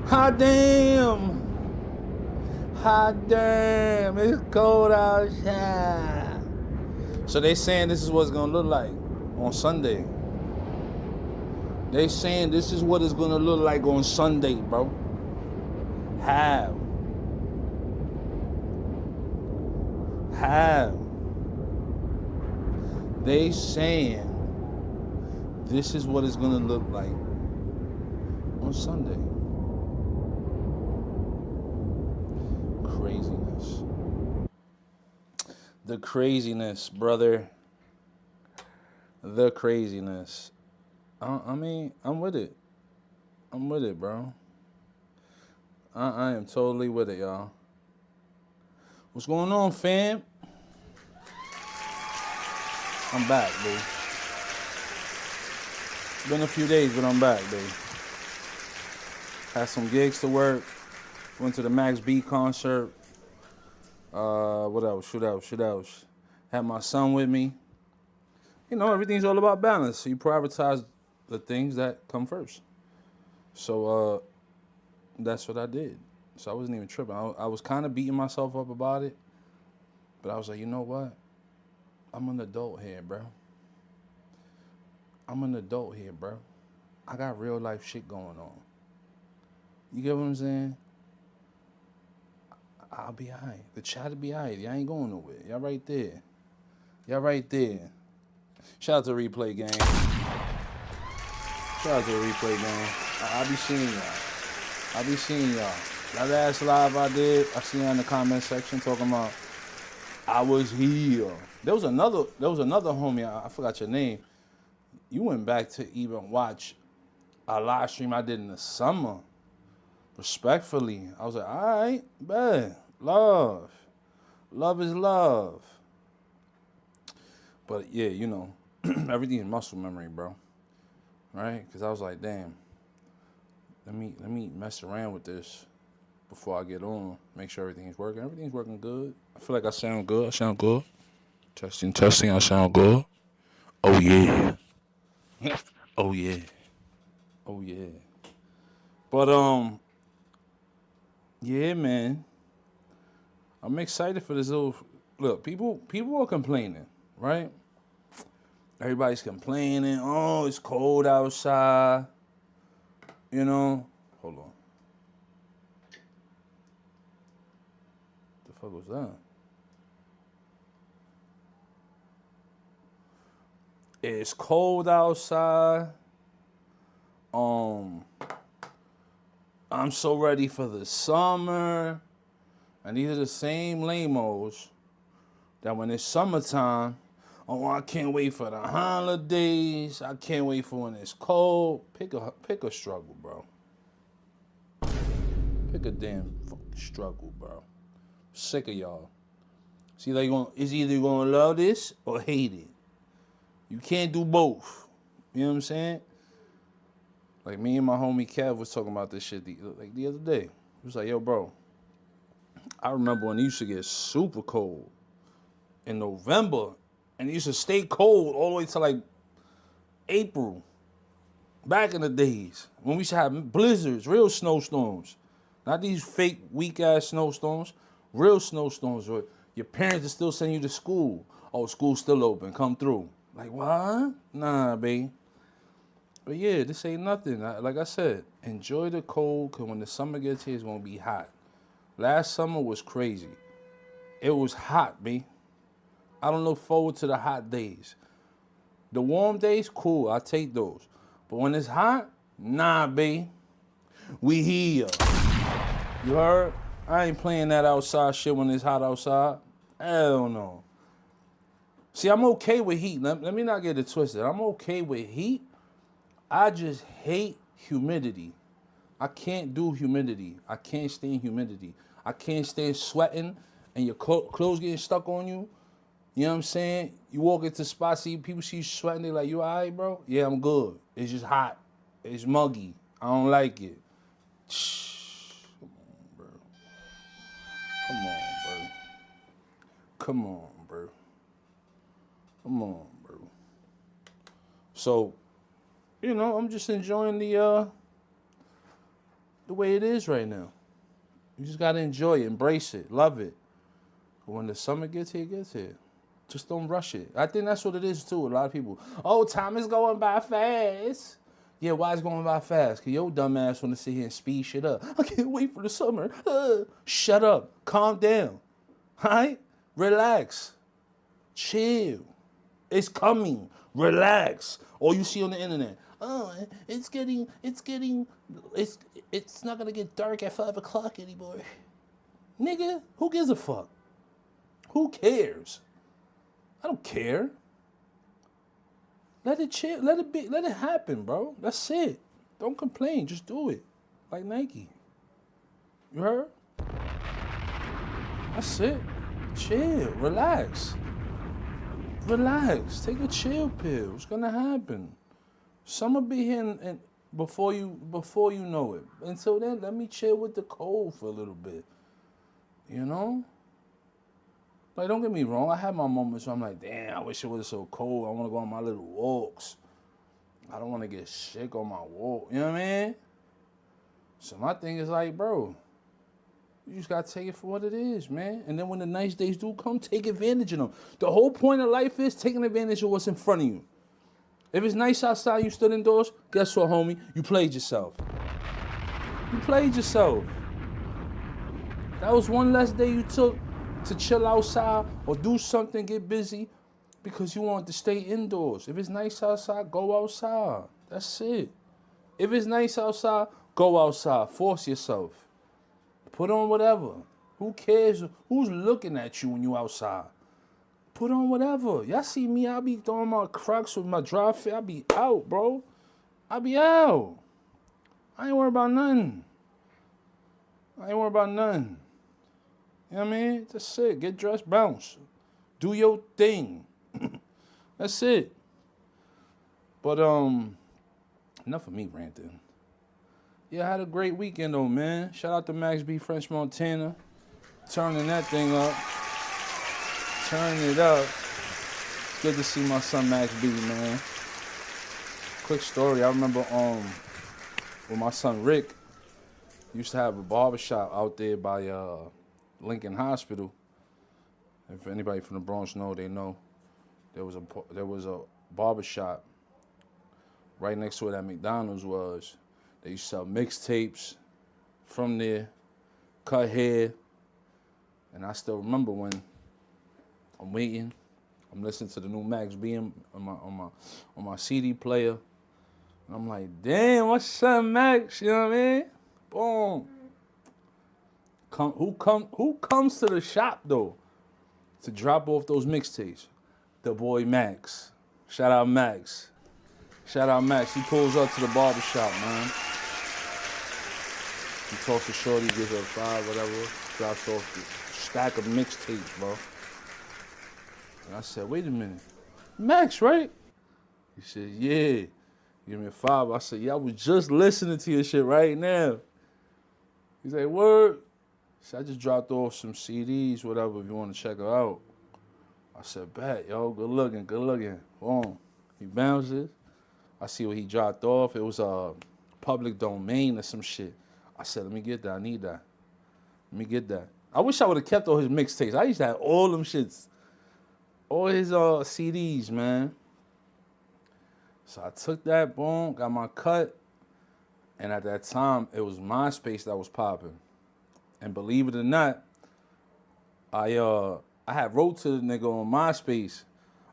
Hot damn. Hot damn. It's cold outside. So they saying this is what it's gonna look like on Sunday. They saying this is what it's gonna look like on Sunday, bro. How? They saying this is what it's gonna look like on Sunday. Craziness. The craziness, brother. The craziness. I mean, I'm with it. I'm with it, bro. I am totally with it, y'all. What's going on, fam? I'm back, dude. Been a few days, but I'm back, dude. Had some gigs to work. Went to the Max B concert. What else? Shoot else. Had my son with me. You know, everything's all about balance. So you prioritize the things that come first. So that's what I did. So I wasn't even tripping. I was kind of beating myself up about it. But I was like, you know what? I'm an adult here, bro. I got real life shit going on. You get what I'm saying? I'll be alright. The chat will be alright. Y'all ain't going nowhere. Y'all right there. Shout out to Replay Gang. I'll be seeing y'all. That last live I did, I seen y'all in the comment section talking about I was here. There was another homie, I forgot your name. You went back to even watch a live stream I did in the summer. Respectfully. I was like, all right, bet. Love is love. But yeah, you know, everything is muscle memory, bro. Right? Because I was like, damn, let me mess around with this before I get on. Make sure everything's working. Everything's working good. I feel like I sound good. Testing. I sound good. Oh yeah. Oh yeah. But yeah, man. I'm excited for this little. Look, people are complaining, right? Everybody's complaining. Oh, it's cold outside. You know. Hold on. The fuck was that? It's cold outside. I'm so ready for the summer. And these are the same lamos that when it's summertime, oh, I can't wait for the holidays. I can't wait for when it's cold. Pick a struggle, bro. Pick a damn fucking struggle, bro. Sick of y'all. It's either gonna love this or hate it. You can't do both. You know what I'm saying? Like me and my homie Kev was talking about this shit the other day. He was like, yo, bro, I remember when it used to get super cold in November, and it used to stay cold all the way to like April. Back in the days when we used to have blizzards, real snowstorms. Not these fake, weak-ass snowstorms. Real snowstorms where your parents are still sending you to school. Oh, school's still open. Come through. Like, what? Nah, babe. But yeah, this ain't nothing. Like I said, enjoy the cold, because when the summer gets here, it's going to be hot. Last summer was crazy. It was hot, B. I don't look forward to the hot days. The warm days, cool. I take those. But when it's hot, nah, B. We here. You heard? I ain't playing that outside shit when it's hot outside. Hell no. See, I'm okay with heat. Let me not get it twisted. I'm okay with heat. I just hate humidity. I can't do humidity. I can't stand humidity. I can't stand sweating and your clothes getting stuck on you. You know what I'm saying? You walk into spots, people see you sweating, they like, you all right, bro? Yeah, I'm good. It's just hot. It's muggy. I don't like it. Come on, bro. So, you know, I'm just enjoying the the way it is right now. You just gotta enjoy it, embrace it, love it. But when the summer gets here, it gets here. Just don't rush it. I think that's what it is too. A lot of people, oh, time is going by fast. Yeah, why is it going by fast? Because your dumb ass want to sit here and speed shit up. I can't wait for the summer. Shut up. Calm down. All right? Relax. Chill. It's coming. Relax. All you see on the internet. Oh, it's not going to get dark at 5 o'clock anymore. Nigga, who gives a fuck? Who cares? I don't care. Let it chill. Let it happen, bro. That's it. Don't complain. Just do it. Like Nike. You heard? That's it. Chill. Relax. Relax. Take a chill pill. It's gonna happen. Summer be here and before you know it. Until then, let me chill with the cold for a little bit. You know? Like, don't get me wrong. I have my moments where I'm like, damn, I wish it was so cold. I want to go on my little walks. I don't want to get sick on my walk. You know what I mean? So my thing is like, bro, you just got to take it for what it is, man. And then when the nice days do come, take advantage of them. The whole point of life is taking advantage of what's in front of you. If it's nice outside, you stood indoors, guess what, homie? You played yourself. You played yourself. That was one less day you took to chill outside or do something, get busy, because you want to stay indoors. If it's nice outside, go outside. That's it. If it's nice outside, go outside. Force yourself. Put on whatever. Who cares? Who's looking at you when you outside? Put on whatever. Y'all see me, I be throwing my Crocs with my dry fit. I be out, bro. I be out. I ain't worried about nothing. You know what I mean? That's it. Get dressed, bounce. Do your thing. That's it. But, enough of me ranting. Yeah, I had a great weekend, though, man. Shout out to Max B. French Montana. Turning that thing up. Turning it up. It's good to see my son Max B, man. Quick story. I remember, with my son Rick, used to have a barbershop out there by, Lincoln Hospital. If anybody from the Bronx know, they know. There was a barbershop right next to where that McDonald's was. They used to sell mixtapes from there, cut hair. And I still remember when I'm waiting, I'm listening to the new Max B on my CD player. And I'm like, damn, what's up, Max? You know what I mean? Boom. Who comes to the shop though to drop off those mixtapes? The boy Max. Shout out Max. Shout out Max. He pulls up to the barbershop, man. He talks to Shorty, gives her a $5, whatever. Drops off the stack of mixtapes, bro. And I said, wait a minute. Max, right? He said, yeah. Give me a $5. I said, yeah, I was just listening to your shit right now. He's like, word. So I just dropped off some CDs, whatever, if you want to check her out. I said, bet, yo, good looking. Boom. He bounces. I see what he dropped off. It was a public domain or some shit. I said, let me get that. I need that. Let me get that. I wish I would have kept all his mixtapes. I used to have all them shits. All his CDs, man. So I took that, boom, got my cut. And at that time, it was MySpace that was popping. And believe it or not, I had wrote to the nigga on MySpace.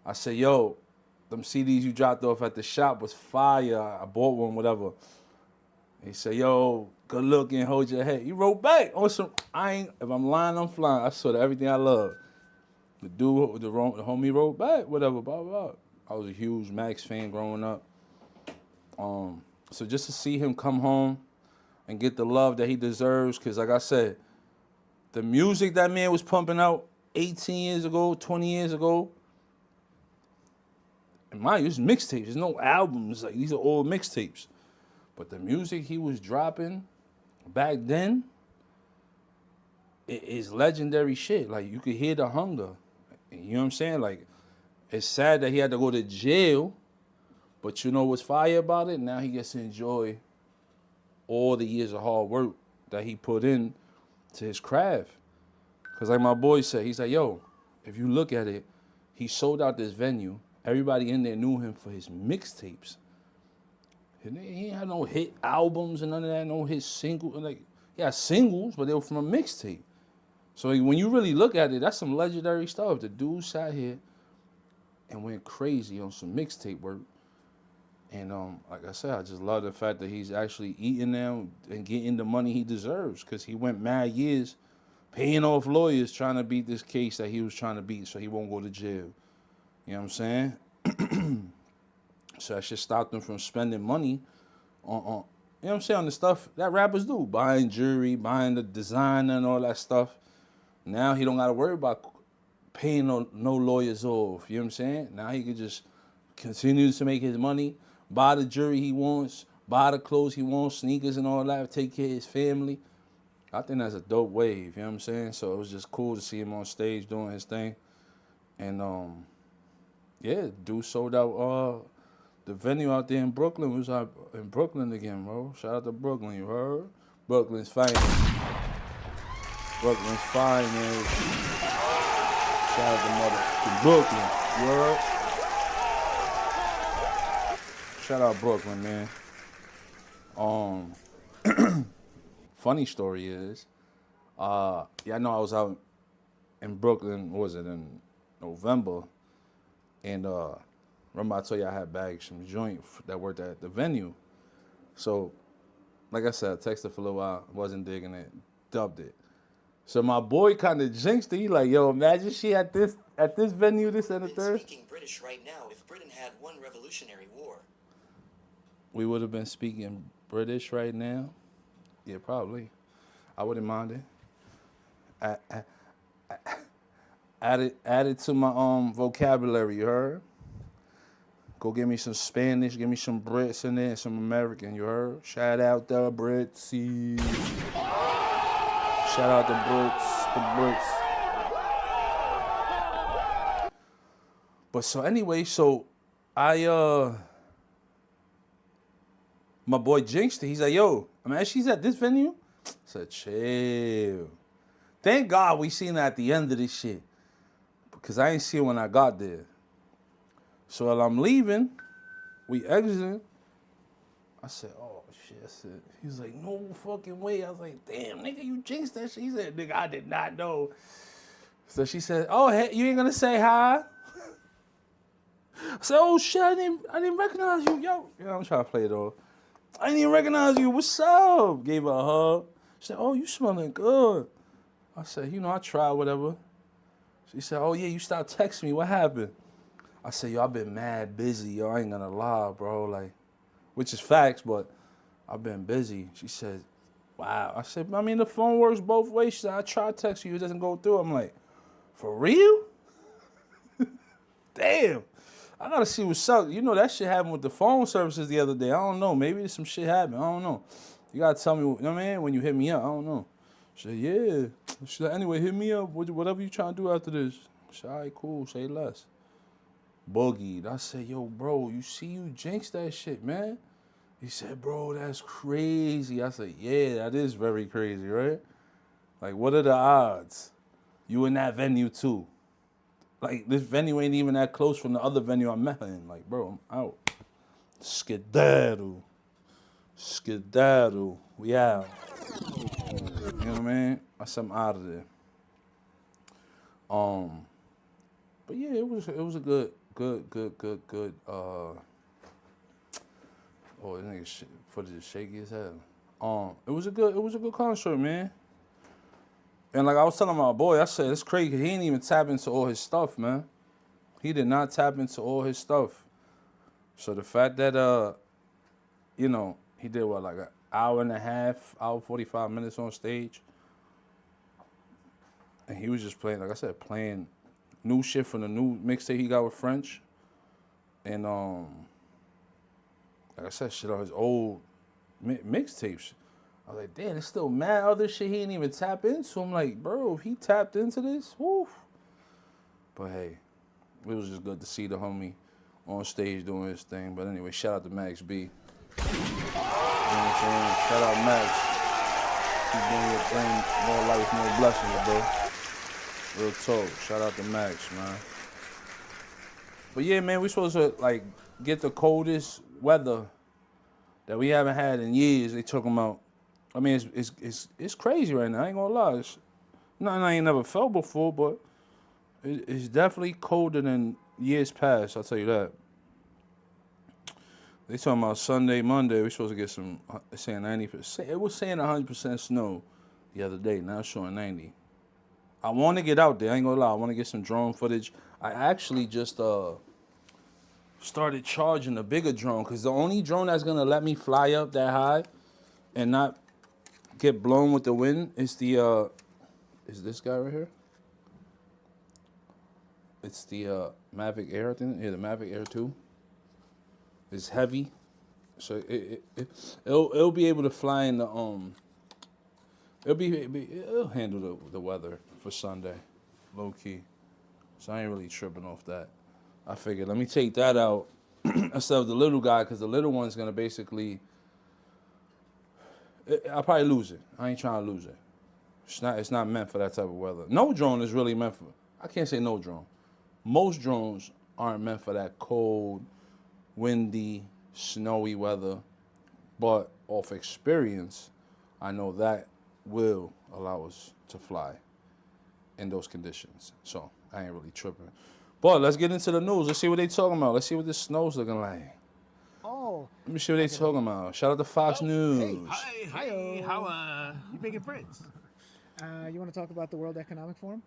I said, yo, them CDs you dropped off at the shop was fire. I bought one, whatever. He said, yo, good looking, hold your head. He wrote back on some, if I'm lying, I'm flying. I saw everything I love. The dude, the homie wrote back, whatever, blah, blah, blah. I was a huge Max fan growing up. So just to see him come home and get the love that he deserves, because like I said, the music that man was pumping out 18 years ago, 20 years ago, and mind you, it's mixtapes. There's no albums. Like, these are all mixtapes. But the music he was dropping back then, it is legendary shit. Like, you could hear the hunger. You know what I'm saying? Like, it's sad that he had to go to jail, but you know what's fire about it? Now he gets to enjoy all the years of hard work that he put in to his craft. Because like my boy said, he's like, yo, if you look at it, he sold out this venue. Everybody in there knew him for his mixtapes. He ain't had no hit albums and none of that, no hit singles. Like, he had singles, but they were from a mixtape. So when you really look at it, that's some legendary stuff. The dude sat here and went crazy on some mixtape work. And like I said, I just love the fact that he's actually eating them and getting the money he deserves, because he went mad years paying off lawyers trying to beat this case that he was trying to beat so he won't go to jail. You know what I'm saying? So that shit stopped him from spending money on, you know what I'm saying, on the stuff that rappers do. Buying jewelry, buying the designer and all that stuff. Now he don't got to worry about paying no lawyers off. You know what I'm saying? Now he can just continue to make his money, buy the jewelry he wants, buy the clothes he wants, sneakers and all that, take care of his family. I think that's a dope wave, you know what I'm saying? So it was just cool to see him on stage doing his thing. And yeah, dude sold out the venue out there in Brooklyn. We was out in Brooklyn again, bro. Shout out to Brooklyn, you heard? Brooklyn's finest. Brooklyn's finest. Shout out to motherfucking Brooklyn, you heard? Shout out Brooklyn, man. Funny story is, yeah, I know I was out in Brooklyn, what was it, in November, and remember I told you I had bagged some joint that worked at the venue. So, like I said, I texted for a little while, wasn't digging it, dubbed it. So my boy kind of jinxed it. He like, yo, imagine she at this venue, this and the third. Speaking British right now. If Britain had won Revolutionary War, we would have been speaking British right now. Yeah, probably. I wouldn't mind it. Add it to my vocabulary, you heard? Go give me some Spanish, give me some Brits in there, some American, you heard? Shout out the Brits. Shout out the Brits. But so anyway, so I my boy jinxed it. He's like, yo, I mean, she's at this venue? I said, chill. Thank God we seen her at the end of this shit, because I ain't see her when I got there. So while I'm leaving, we exiting. I said, oh, shit. I said, he was like, no fucking way. I was like, damn, nigga, you jinxed that shit. He said, nigga, I did not know. So she said, oh, hey, you ain't gonna say hi? I said, oh, shit, I didn't recognize you, yo. Yeah, I'm trying to play it off. I didn't even recognize you. What's up? Gave her a hug. She said, oh, you smelling good. I said, you know, I tried whatever. She said, oh, yeah, you stopped texting me. What happened? I said, yo, I've been mad busy, yo. I ain't gonna lie, bro. Like, which is facts, but I've been busy. She said, wow. I said, I mean, the phone works both ways. She said, I tried texting you. It doesn't go through. I'm like, for real? Damn. I gotta see what's up. You know, that shit happened with the phone services the other day. I don't know. Maybe some shit happened. I don't know. You gotta tell me, you know what I mean? When you hit me up, I don't know. She said, yeah. She said, anyway, hit me up. Whatever you trying to do after this. I said, all right, cool. Say less. Boogied. I said, yo, bro, you see you jinxed that shit, man. He said, bro, that's crazy. I said, yeah, that is very crazy, right? Like, what are the odds? You in that venue, too. Like, this venue ain't even that close from the other venue I met her in. Like, bro, I'm out. Skedaddle. We out. You know what I mean? I said, I'm out of there. But yeah, it was a good. Oh, this nigga footage is shaky as hell. It was a good concert, man. And like I was telling my boy, I said, it's crazy. He ain't even tap into all his stuff, man. He did not tap into all his stuff. So the fact that, you know, he did what, like an hour and a half, hour 45 minutes on stage. And he was just playing, like I said, playing new shit from the new mixtape he got with French. And, like I said, shit on his old mixtapes. I was like, damn, there's still mad other shit he ain't even tap into. I'm like, bro, if he tapped into this, woo. But hey, it was just good to see the homie on stage doing his thing. But anyway, shout out to Max B. You know what what I'm saying? Shout out Max. Keep doing your thing. More life, more blessings, bro. Real talk. Shout out to Max, man. But yeah, man, we supposed to like get the coldest weather that we haven't had in years. They talking about. I mean, it's crazy right now. I ain't gonna lie. It's nothing I ain't never felt before, but it's definitely colder than years past. I'll tell you that. They talking about Sunday, Monday. We supposed to get some. It's saying 90%. It was saying 100% snow the other day. Now it's showing 90. I want to get out there. I ain't gonna lie. I want to get some drone footage. I actually just started charging a bigger drone because the only drone that's gonna let me fly up that high and not get blown with the wind is the is this guy right here. It's the Mavic Air, I think. Yeah, the Mavic Air 2. It's heavy, so it'll be able to fly in the it'll handle the weather for Sunday, low key. So I ain't really tripping off that. I figured let me take that out instead of the little guy because the little one's gonna basically. I'll probably lose it. I ain't trying to lose it. It's not meant for that type of weather. No drone is really meant for. I can't say no drone. Most drones aren't meant for that cold, windy, snowy weather, but off experience, I know that will allow us to fly in those conditions. So I ain't really tripping. But let's get into the news. Let's see what they talking about. Let's see what this snow's looking like. Oh. Let me see what they talking about. Shout out to Fox News. Hey, how you making friends? You want to talk about the World Economic Forum?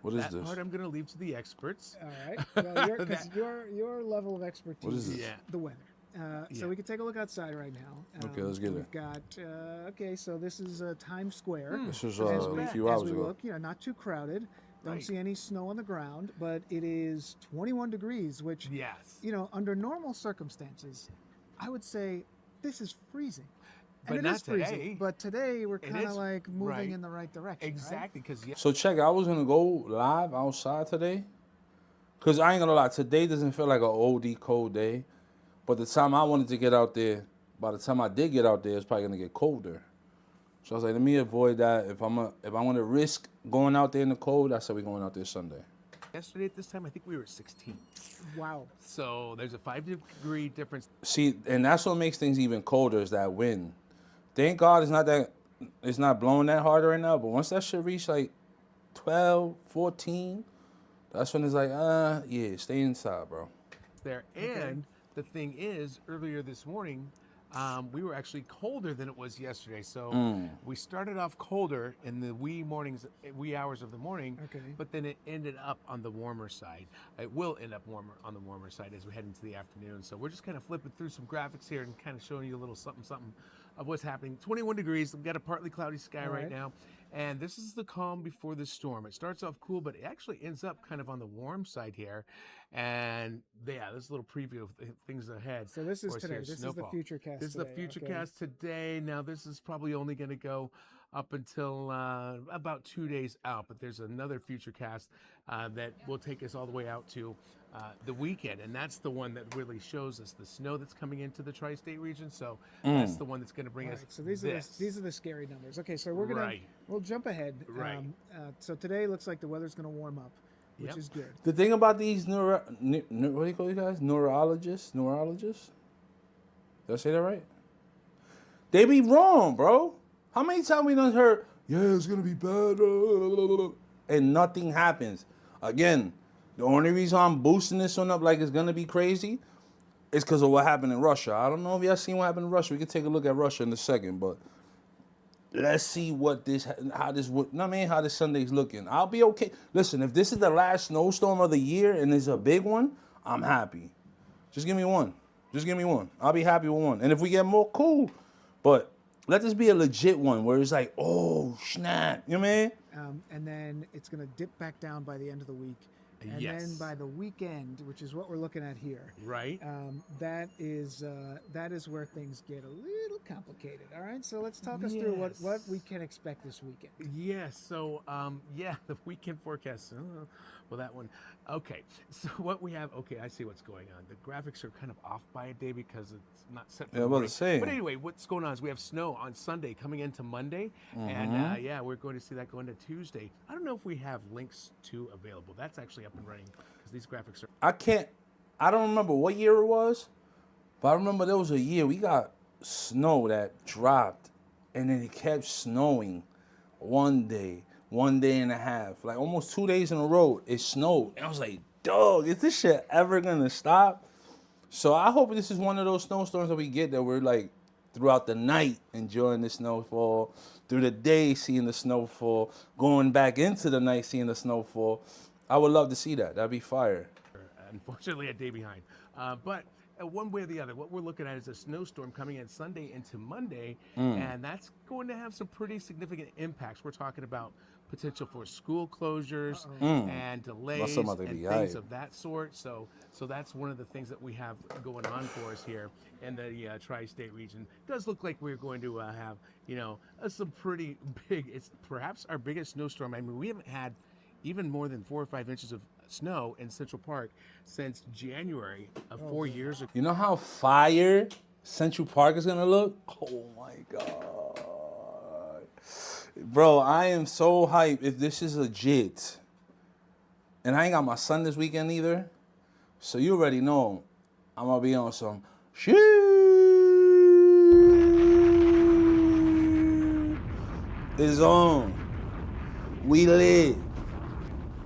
What is That this? part I'm going to leave to the experts. All right. Well, your level of expertise What is this? Yeah. the weather. So we can take a look outside right now. Okay, let's get it. We've got okay. So this is Times Square. This was As a few hours as we ago. look, not too crowded. Don't Right. see any snow on the ground, but it is 21 degrees, which Yes. under normal circumstances, I would say this is freezing. And But it not is freezing. today. But today we're It kind of is, like moving right. in the right direction. Right? Exactly, because So check, I was gonna go live outside today, cause I ain't gonna lie, today doesn't feel like an OD cold day, but the time I wanted to get out there, by the time I did get out there, it's probably gonna get colder. So I was like, let me avoid that. If I'm gonna risk going out there in the cold, I said we're going out there Sunday. yesterday at this time, I think we were at 16. Wow. So there's a 5-degree difference. See, and that's what makes things even colder is that wind. Thank God it's not blowing that hard right now, but once that shit reach like 12, 14, that's when it's like, yeah, stay inside, bro. There. And the thing is, earlier this morning, we were actually colder than it was yesterday. So we started off colder in the wee hours of the morning, Okay. but then it ended up on the warmer side. It will end up on the warmer side as we head into the afternoon. So we're just kind of flipping through some graphics here and kind of showing you a little something of what's happening. 21 degrees. We've got a partly cloudy sky All right right. now. And this is the calm before the storm. It starts off cool, but it actually ends up kind of on the warm side here. And yeah, this is a little preview of things ahead. So this is Or today. here's This snowfall. is the future cast. This is the today. future Okay. cast today. Now, this is probably only going to go up until about 2 days out, but there's another future cast that will take us all the way out to the weekend, and that's the one that really shows us the snow that's coming into the tri-state region. So that's the one that's going to bring All us. right, so these are the scary numbers. Okay, so we'll jump ahead. Right. So today looks like the weather's going to warm up, which Yep. is good. The thing about these what do you call you guys? Neurologists? Did I say that right? They be wrong, bro. How many times we done heard, yeah, it's gonna be bad, and nothing happens. Again, the only reason I'm boosting this one up like it's gonna be crazy is because of what happened in Russia. I don't know if y'all seen what happened in Russia. We can take a look at Russia in a second, but let's see how this Sunday's looking. I'll be okay. Listen, if this is the last snowstorm of the year and it's a big one, I'm happy. Just give me one. I'll be happy with one. And if we get more, cool. But let this be a legit one where it's like, oh, snap. You know what I mean? And then it's going to dip back down by the end of the week. And then it's going to And Yes. then by the weekend, which is what we're looking at here, Right. that is where things get a little complicated. All right, so let's talk us through what we can expect this weekend. Yes. So, the weekend forecast. Well, that one. Okay. So what we have. Okay, I see what's going on. The graphics are kind of off by a day because it's not set for Yeah, I was morning. about to say. But anyway, what's going on is we have snow on Sunday coming into Monday, and we're going to see that go into Tuesday. I don't know if we have links to available. That's actually up and running because these graphics are. I don't remember what year it was, but I remember there was a year we got snow that dropped, and then it kept snowing one day and a half, like almost 2 days in a row. It snowed, and I was like, "Dog, is this shit ever gonna stop?" So I hope this is one of those snowstorms that we get that we're like throughout the night enjoying the snowfall, through the day seeing the snowfall, going back into the night seeing the snowfall. I would love to see that. That'd be fire. Unfortunately, a day behind. But one way or the other, what we're looking at is a snowstorm coming in Sunday into Monday, and that's going to have some pretty significant impacts. We're talking about potential for school closures and delays and about to be things hype. of that sort. So that's one of the things that we have going on for us here in the tri-state region. It does look like we're going to have, some pretty big. It's perhaps our biggest snowstorm. I mean, we haven't had even more than 4 or 5 inches of snow in Central Park since January of 4 years ago. You know how fire Central Park is gonna look? Oh my god. Bro, I am so hyped if this is legit. And I ain't got my son this weekend either. So you already know I'm gonna be on some shit. It's on. We lit.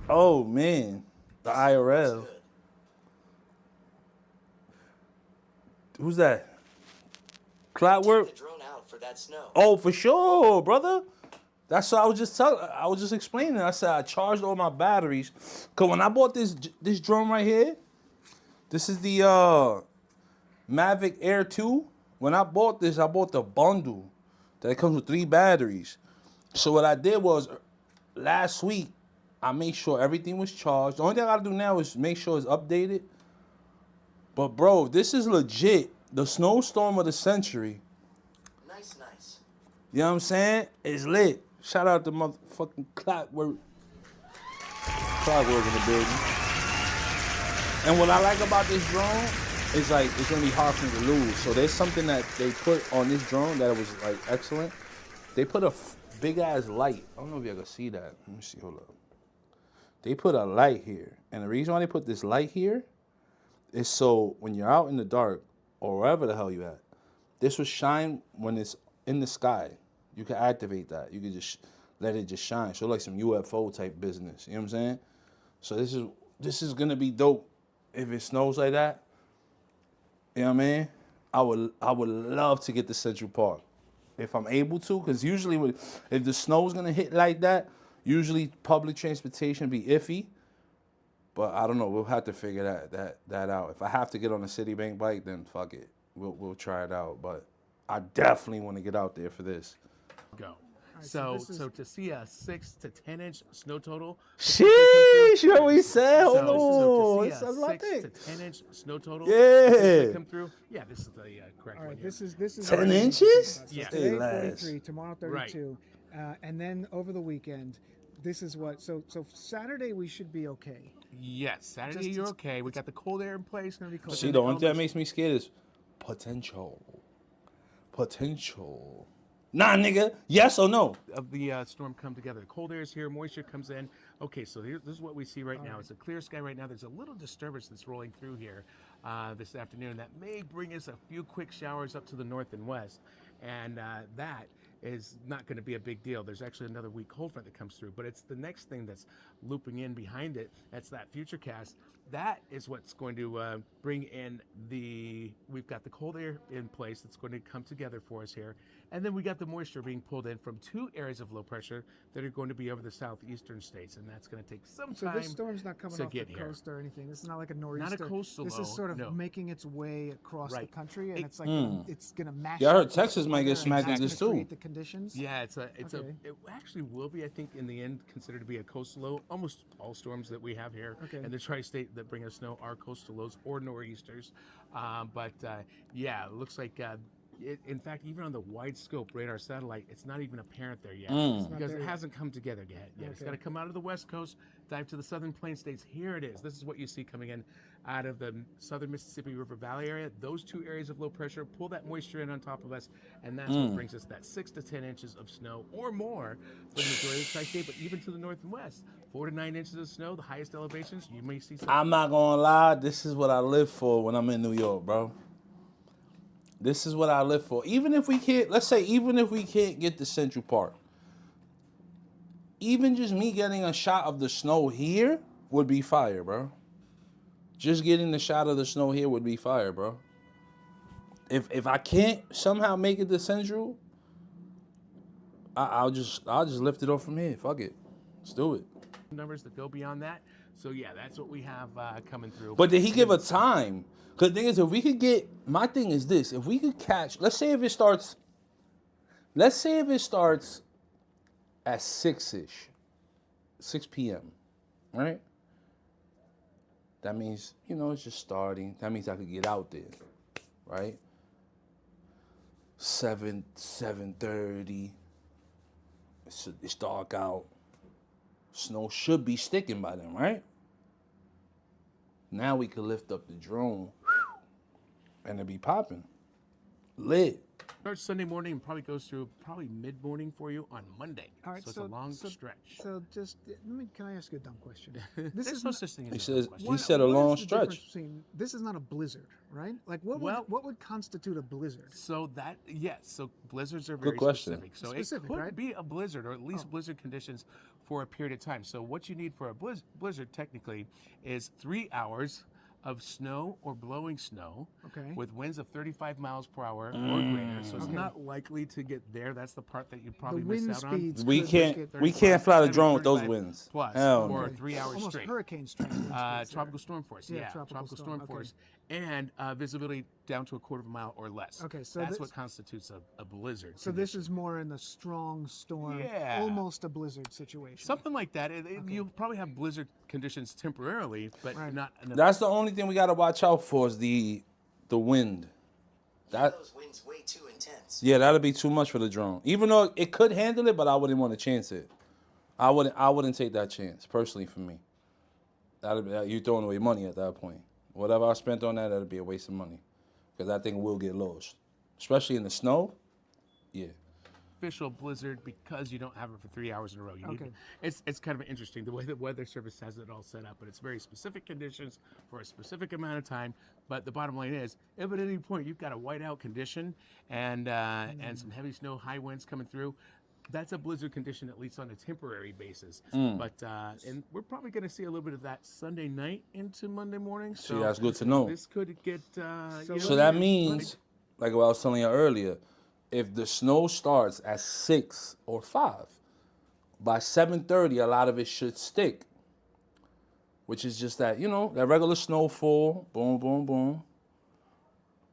Oh man. The IRL. Good. Who's that? Clockwork? Take the drone out for that snow. Oh, for sure, brother. That's what I was just telling. I was just explaining. I said I charged all my batteries. Cause when I bought this drone right here, this is the Mavic Air 2. When I bought this, I bought the bundle that comes with 3 batteries. So what I did was last week I made sure everything was charged. The only thing I gotta do now is make sure it's updated. But bro, this is legit. The snowstorm of the century. Nice. You know what I'm saying? It's lit. Shout out to motherfucking Clockwork. Clockwork in the building. And what I like about this drone is like it's gonna be hard for me to lose. So there's something that they put on this drone that was like excellent. They put a big ass light. I don't know if y'all can see that. Let me see. Hold up. They put a light here, and the reason why they put this light here is so when you're out in the dark or wherever the hell you at, this will shine when it's in the sky. You can activate that. You can just let it just shine. So like some UFO type business. You know what I'm saying? So this is gonna be dope if it snows like that. You know what I mean? I would love to get to Central Park if I'm able to, because usually if the snow's gonna hit like that, usually public transportation be iffy. But I don't know. We'll have to figure that out. If I have to get on a Citibank bike, then fuck it. We'll try it out. But I definitely want to get out there for this. Go. right, So, so this so to see a 6 to 10 inch snow total. Sheesh, you know what he said? Hold So on. to see It's a a 6 thing. to 10 inch snow total. Yeah. Come through. Yeah, this is the correct All one right, here. this is 10 what we're inches? talking about. So Yeah. today Hey, 43, tomorrow 32, and then over the weekend, this is what. So Saturday we should be okay. Yes, Saturday Just- you're it's- okay. We got the cold air in place. It's gonna be cold. See, the only thing that makes me scared is potential. Potential. Nah, nigga. Yes or no? Of the storm come together. The cold air is here, moisture comes in. Okay, so this is what we see right now. It's a clear sky right now. There's a little disturbance that's rolling through here this afternoon that may bring us a few quick showers up to the north and west. And that is not going to be a big deal. There's actually another weak cold front that comes through, but it's the next thing that's looping in behind it. That's that future cast that is what's going to bring in we've got the cold air in place that's going to come together for us here. And then we got the moisture being pulled in from 2 areas of low pressure that are going to be over the southeastern states. And that's going to take some So time this storm's not coming to off the get here. coast or anything. This is not like a nor'easter. Not a coastal This low, is sort of no. making its way across the Right. country, and it's like it's going to mash. Yeah, I heard up Texas might get weather, and smacked that's with this gonna too. create the conditions. Yeah, Okay. it actually will be, I think, in the end, considered to be a coastal low. Almost all storms that we have here Okay. in the tri-state that bring us snow are coastal lows or nor'easters. Yeah, it looks like. In fact, even on the wide scope radar satellite, it's not even apparent there yet It's not because there it yet. hasn't come together yet. It's Okay. got to come out of the west coast, dive to the southern plain states. Here it is. This is what you see coming in out of the southern Mississippi River Valley area. Those 2 areas of low pressure pull that moisture in on top of us, and that's what brings us that 6 to 10 inches of snow or more for the majority of the tri-state, but even to the north and west. 4 to 9 inches of snow, the highest elevations. You may see some. I'm not gonna lie, this is what I live for when I'm in New York, bro. This is what I live for. Even if we can't, let's say, even if we can't get to Central Park, even just me getting a shot of the snow here would be fire, bro. Just getting the shot of the snow here would be fire, bro. If I can't somehow make it to Central, I'll just lift it off from here. Fuck it, let's do it. Numbers that go beyond that. So yeah, that's what we have coming through. But did he give a time? Because the thing is, if we could get, my thing is this, if we could catch, let's say if it starts at 6-ish, 6 p.m., right? That means, it's just starting. That means I could get out there, right? 7:30, it's dark out. Snow should be sticking by then, right? Now we could lift up the drone and it be popping. Lit. Starts Sunday morning and probably goes through mid-morning for you on Monday. All right, so it's a long stretch. So just can I ask you a dumb question? There's no such thing as He a says question. he said a long what is the difference stretch. between- this is not a blizzard, right? Like what would constitute a blizzard? So blizzards are very question. specific. So Specific, it could right? be a blizzard or at least blizzard conditions for a period of time. So what you need for a blizzard technically is 3 hours of snow or blowing snow Okay. with winds of 35 miles per hour or greater. So it's not likely to get there. That's the part that you probably wind miss out speeds on. We could can't make it we can't fly the 35, drone with those 35 winds. Plus Hell for no. 3 hours almost straight. hurricane strength. wind speeds there. Tropical storm force, Yeah, yeah, tropical storm, okay. force, and visibility down to a quarter of a mile or less. Okay, so that's this- what constitutes a blizzard. So this is more in the strong storm, Yeah. almost a blizzard situation. something like that. You'll probably have blizzard conditions temporarily, but Right. not enough. That's the only thing we gotta watch out for is the wind. That Those winds way too intense. yeah, that'll be too much for the drone. Even though it could handle it, but I wouldn't want to chance it. I wouldn't take that chance personally for me. You throwing away money at that point. Whatever I spent on that'd be a waste of money, because that thing will get lost, especially in the snow. Yeah. Official blizzard because you don't have it for 3 hours in a row. You Okay. It's kind of interesting the way the Weather Service has it all set up, but it's very specific conditions for a specific amount of time. But the bottom line is, if at any point you've got a whiteout condition and some heavy snow, high winds coming through, that's a blizzard condition at least on a temporary basis. But and we're probably going to see a little bit of that Sunday night into Monday morning. See, that's good to know. This could get. So that means, like what I was telling you earlier, if the snow starts at 6 or 5, by 7:30, a lot of it should stick. Which is just that, that regular snowfall, boom, boom, boom.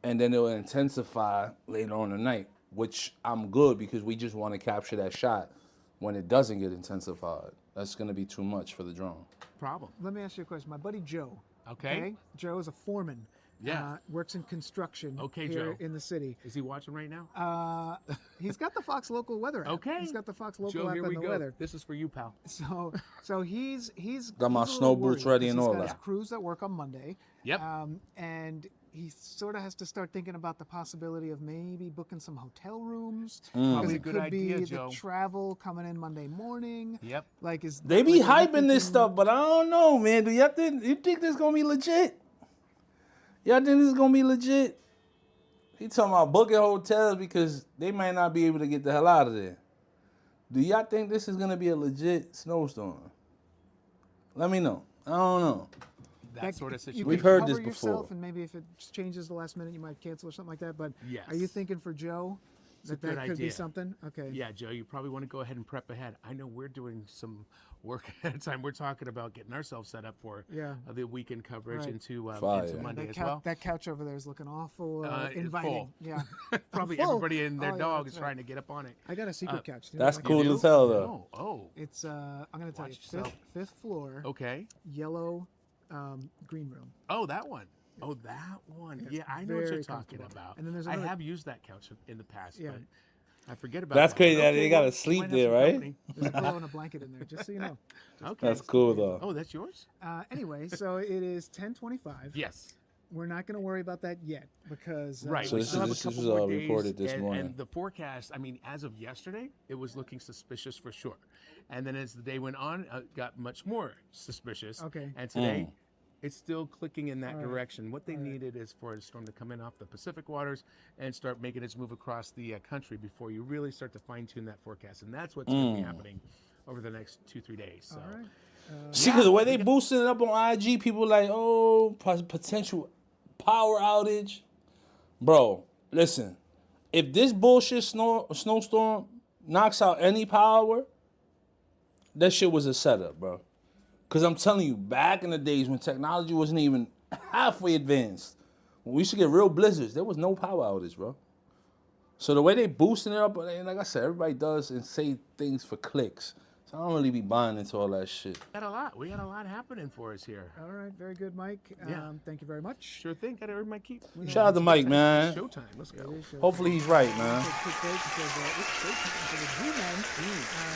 And then it will intensify later on in the night, which I'm good because we just want to capture that shot when it doesn't get intensified. That's going to be too much for the drone. problem. Let me ask you a question. My buddy Joe. Okay. Joe is a foreman. Yeah. Works in construction Okay, here Joe. in the city. Is he watching right now? He's got the Fox Local Weather app. Okay. He's got the Fox Local Joe, app here and we the go. weather. This is for you, pal. So he's Got my he's a snow little boots worried ready and because all he's got that. his crews that work on Monday. Yep. And he sort of has to start thinking about the possibility of maybe booking some hotel rooms. Probably Because a it good could idea, be Joe. the travel coming in Monday morning. Yep. Like is They be like, hyping this stuff, but I don't know, man. You think this going to be legit? Y'all think this is going to be legit? He talking about booking hotels because they might not be able to get the hell out of there. Do y'all think this is going to be a legit snowstorm? Let me know. I don't know. that sort of You situation. can We've heard cover this before. yourself, and maybe if it changes the last minute, you might cancel or something like that. But Yes. are you thinking for Joe It's a that good could be idea. something? Okay. Yeah, Joe, you probably want to go ahead and prep ahead. I know we're doing some work ahead of time. We're talking about getting ourselves set up for the weekend coverage Right. into Fire. Monday That, as well. that couch over there is looking awful It's inviting. full. Yeah. Probably Full. everybody and their Oh, yeah, dog that's is right. trying to get up on it. I got a secret couch. That's Like, cool You to do? tell, though. Oh, It's I'm gonna tell you, Watch yourself. fifth floor, okay. yellow green room. Oh, that one. Oh, that one. Yeah, I know what very you're talking comfortable. about. And then there's I another- have used that couch in the past, Yeah. but I forget about That's that. crazy that Okay, they gotta well, sleep might have there, some right? company. There's a pillow and a blanket in there, just so you know. Okay. That's cool, though. Oh, that's yours? Anyway, so it is 10:25. Yes. We're not going to worry about that yet because Right. So we this still have is- a this couple was, more reported days, this morning. And the forecast, I mean, as of yesterday, it was looking suspicious for sure. And then as the day went on, it got much more suspicious. Okay. And today, it's still clicking in that All right. direction. What they needed is for a storm to come in off the Pacific waters and start making its move across the country before you really start to fine tune that forecast. And that's what's going to be happening over the next 2-3 days. So. All right. See, because the way they boosted it up on IG, people like, oh, potential power outage. Bro, listen, if this bullshit snowstorm knocks out any power, that shit was a setup, bro. Because I'm telling you, back in the days when technology wasn't even halfway advanced, when we used to get real blizzards, there was no power outage, bro. So the way they boosting it up, and like I said, everybody does and say things for clicks. So I don't really be buying into all that shit. We got a lot happening for us here. All right. Very good, Mike. Yeah. Thank you very much. Sure thing. Got to earn my keep. Shout out to Mike, man. Showtime. Let's go. Hopefully he's right, man. It's great because it's showtime for the G-men.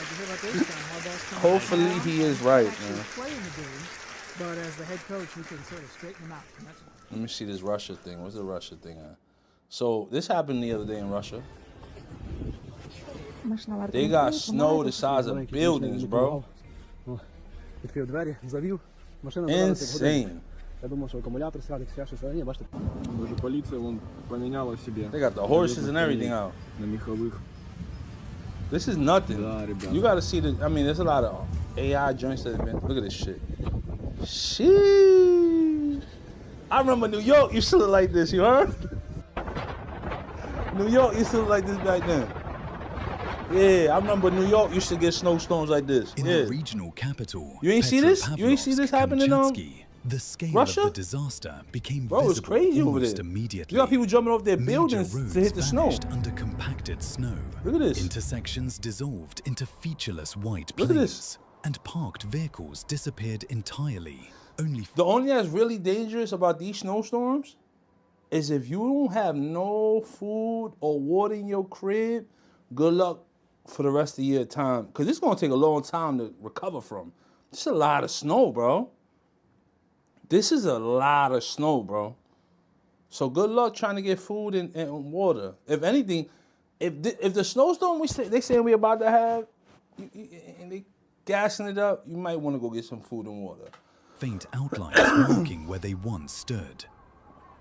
Did you hear about this? Harbaugh's coming Hopefully back he now. is right, Actually man. play in the games, but as the head coach, we can sort of straighten him out. And that's all. Let me see this Russia thing. What's the Russia thing at? So this happened the other day in Russia. They got snow the size of buildings, bro. Відкрив двері, завів, машина завелася в годину. Insane. Я думав, що акумулятор сядеть, ще щось, ні, бачите. Дуже поліція вон поміняла собі. They got the horses and everything out. На міхових. This is nothing. Да, ребята. You gotta see the. I mean, there's a lot of AI joints that have been. Look at this shit. Sheesh. I remember New York used to look like this. You heard? New York used to look like this back then. Yeah, I remember New York used to get snowstorms like this. In Yeah. the regional capital, You ain't see this? You ain't see this happening in Petropavlovsk-Kamchatsky, the scale Russia? of the disaster became Bro, it's visible crazy over almost there. immediately. You got people jumping off their Major buildings roads to hit the snow. vanished under compacted snow. Look at this. Intersections dissolved into featureless white Look at this. plains, and parked vehicles disappeared entirely. Only The only thing that's really dangerous about these snowstorms is if you don't have no food or water in your crib, good luck for the rest of your time. Because it's going to take a long time to recover from. This is a lot of snow, bro. This is a lot of snow, bro. So good luck trying to get food and water. If anything, if the snowstorm they say we about to have, and they gassing it up, you might want to go get some food and water. faint outlines marking where they once stood.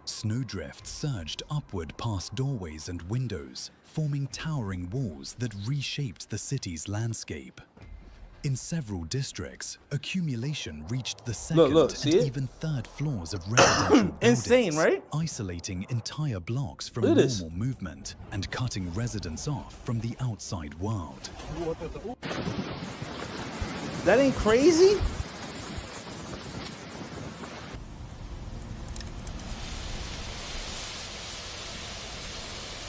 Snowdrift surged upward past doorways and windows, forming towering walls that reshaped the city's landscape. In several districts, accumulation reached the second Look, see and it? even third floors of residential buildings, Insane, right? isolating entire blocks from Look at this. normal movement and cutting residents off from the outside world. That ain't crazy?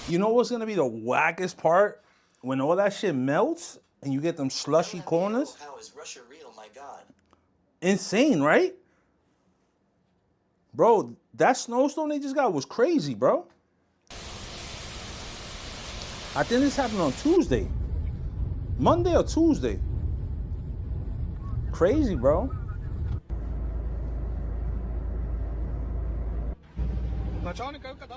You know what's gonna be the wackest part? When all that shit melts and you get them slushy corners? How is Russia real, my God? Insane, right? Bro, that snowstorm they just got was crazy, bro. I think this happened on Tuesday. Monday or Tuesday. Crazy, bro.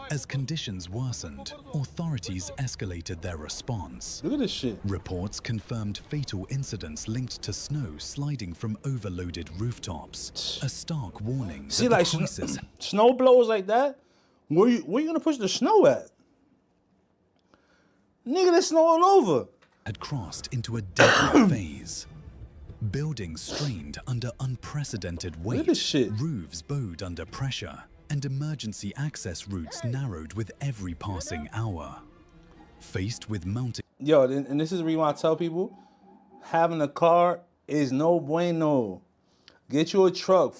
As conditions worsened, authorities escalated their response. Look at this shit. Reports confirmed fatal incidents linked to snow sliding from overloaded rooftops. A stark warning that See, the like crisis snow blowers like that, where you gonna push the snow at? Nigga, there's snow all over. had crossed into a deadly phase. Buildings strained under unprecedented Look weight, at this shit. roofs bowed under pressure, and emergency access routes narrowed with every passing hour. Faced with mounting... Yo, and this is the reason why I tell people, having a car is no bueno. Get you a truck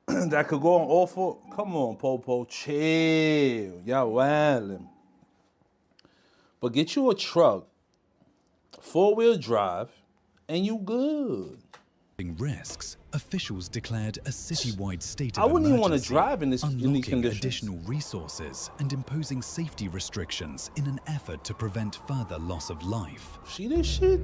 that could go on all four. Come on, Popo, chill. Y'all wildin'. But get you a truck, 4-wheel drive, and you good. risks, officials declared a citywide state I of wouldn't even want to emergency, drive in these unlocking conditions. additional resources and imposing safety restrictions in an effort to prevent further loss of life. See this shit?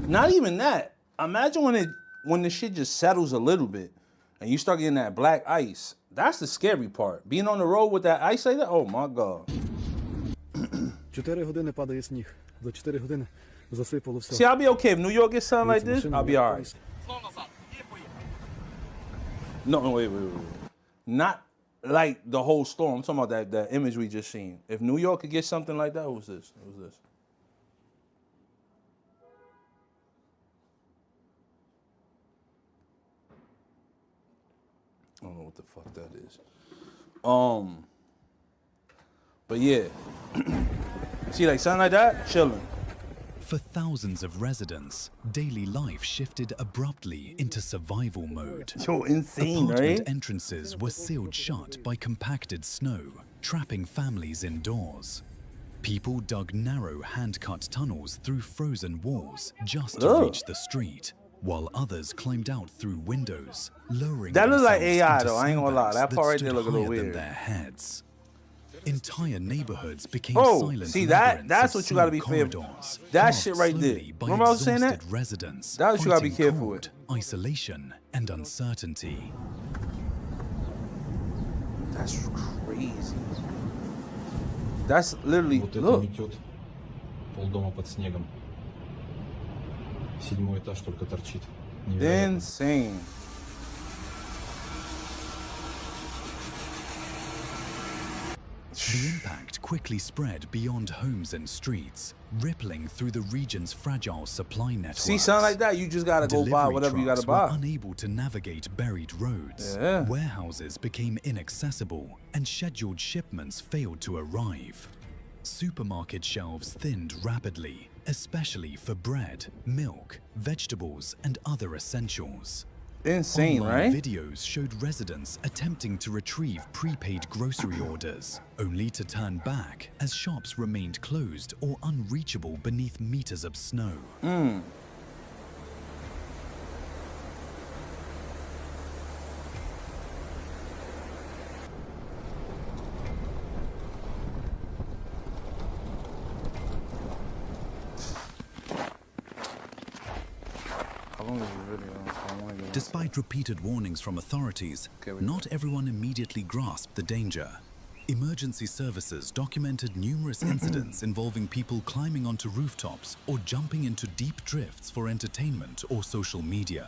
Not even that. Imagine when the shit just settles a little bit and you start getting that black ice. That's the scary part. Being on the road with that ice like that, oh my God. 4 години падає сніг. За 4 години засипало все. See, I'll be okay. If New York gets something like this, I'll be all right. No, wait. Not like the whole storm. I'm talking about that image we just seen. If New York could get something like that, what was this? What was this? I don't know what the fuck that is. But yeah. See, like something like that, chilling. For thousands of residents, daily life shifted abruptly into survival mode. Yo, insane, Apartment right? entrances were sealed shut by compacted snow, trapping families indoors. People dug narrow hand-cut tunnels through frozen walls just to Ugh. reach the street, while others climbed out through windows, lowering That look like themselves AI into though, I ain't gonna lie. snowbanks That part right stood there look a little higher than weird. their heads. Entire neighborhoods became Oh, silent see, labyrinths that's of what you gotta snow be careful. corridors, That carved shit right there. slowly by Remember I was saying that? exhausted residents, That's what you gotta be fighting careful cold, isolation, and uncertainty. That's crazy. That's literally, Вот это look. метет. Полдома под снегом. 7-й этаж только торчит. Невероятно. Insane. The impact quickly spread beyond homes and streets, rippling through the region's fragile supply networks. See something like that, you just gotta go buy Delivery whatever you gotta trucks were buy. unable to navigate buried roads. Yeah. Warehouses became inaccessible, and scheduled shipments failed to arrive. Supermarket shelves thinned rapidly, especially for bread, milk, vegetables, and other essentials. Insane, Online right? videos showed residents attempting to retrieve prepaid grocery orders, only to turn back as shops remained closed or unreachable beneath meters of snow. How long is this video? I wanna get Despite repeated warnings from authorities, Okay, we not everyone immediately grasped the danger. Emergency services documented numerous incidents involving people climbing onto rooftops or jumping into deep drifts for entertainment or social media.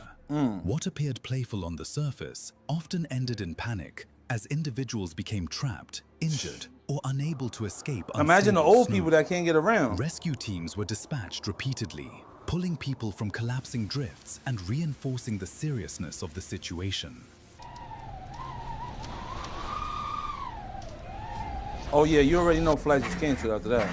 What appeared playful on the surface often ended in panic as individuals became trapped, injured, or unable to escape. Imagine the unstable old snow. people that can't get around. Rescue teams were dispatched repeatedly, pulling people from collapsing drifts and reinforcing the seriousness of the situation. Oh yeah, you already know flights was canceled after that.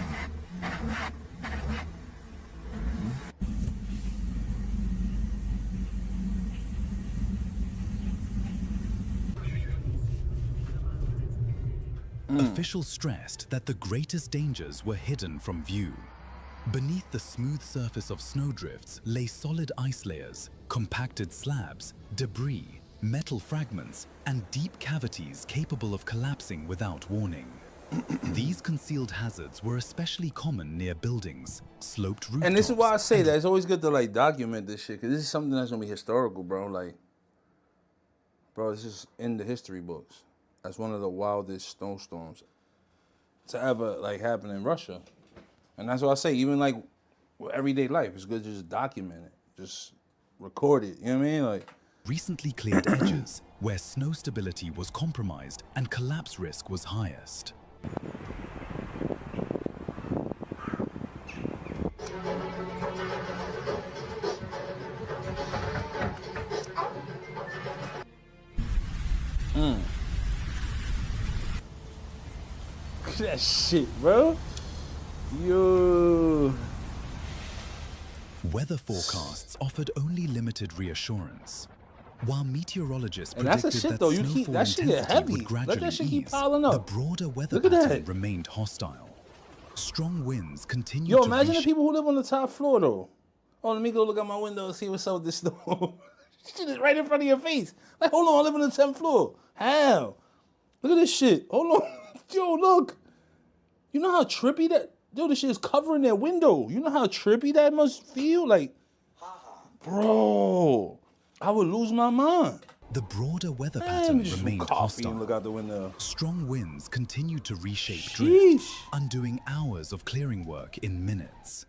Officials stressed that the greatest dangers were hidden from view. Beneath the smooth surface of snowdrifts lay solid ice layers, compacted slabs, debris, metal fragments, and deep cavities capable of collapsing without warning. These concealed hazards were especially common near buildings, sloped rooftops. And this is why I say and that it's always good to like document this shit, cause this is something that's gonna be historical, bro. Like, bro, this is in the history books. That's one of the wildest snowstorms to ever like happen in Russia. And that's what I say, even like with everyday life, it's good to just document it, just record it. You know what I mean? Like, recently cleared edges where snow stability was compromised and collapse risk was highest. at that shit, bro. Yo. Weather forecasts offered only limited reassurance. While meteorologists And that's the predicted shit, that though. snowfall That shit get intensity heavy. would Let gradually that shit keep ease, piling the up. broader weather Look at pattern that. remained hostile. Strong winds continued Yo, to imagine the reshape. people who live on the top floor, though. Oh, let me go look out my window and see what's up with this snow. Shit is right in front of your face. Like, hold on, I live on the 10th floor. How? Look at this shit. Hold on. Yo, look. You know how trippy that... Yo, this shit is covering their window. You know how trippy that must feel? Like, bro, I would lose my mind. The broader weather Man, pattern just remained coffee and hostile. look out the window. Strong winds continued to reshape Sheesh. drifts, undoing hours of clearing work in minutes.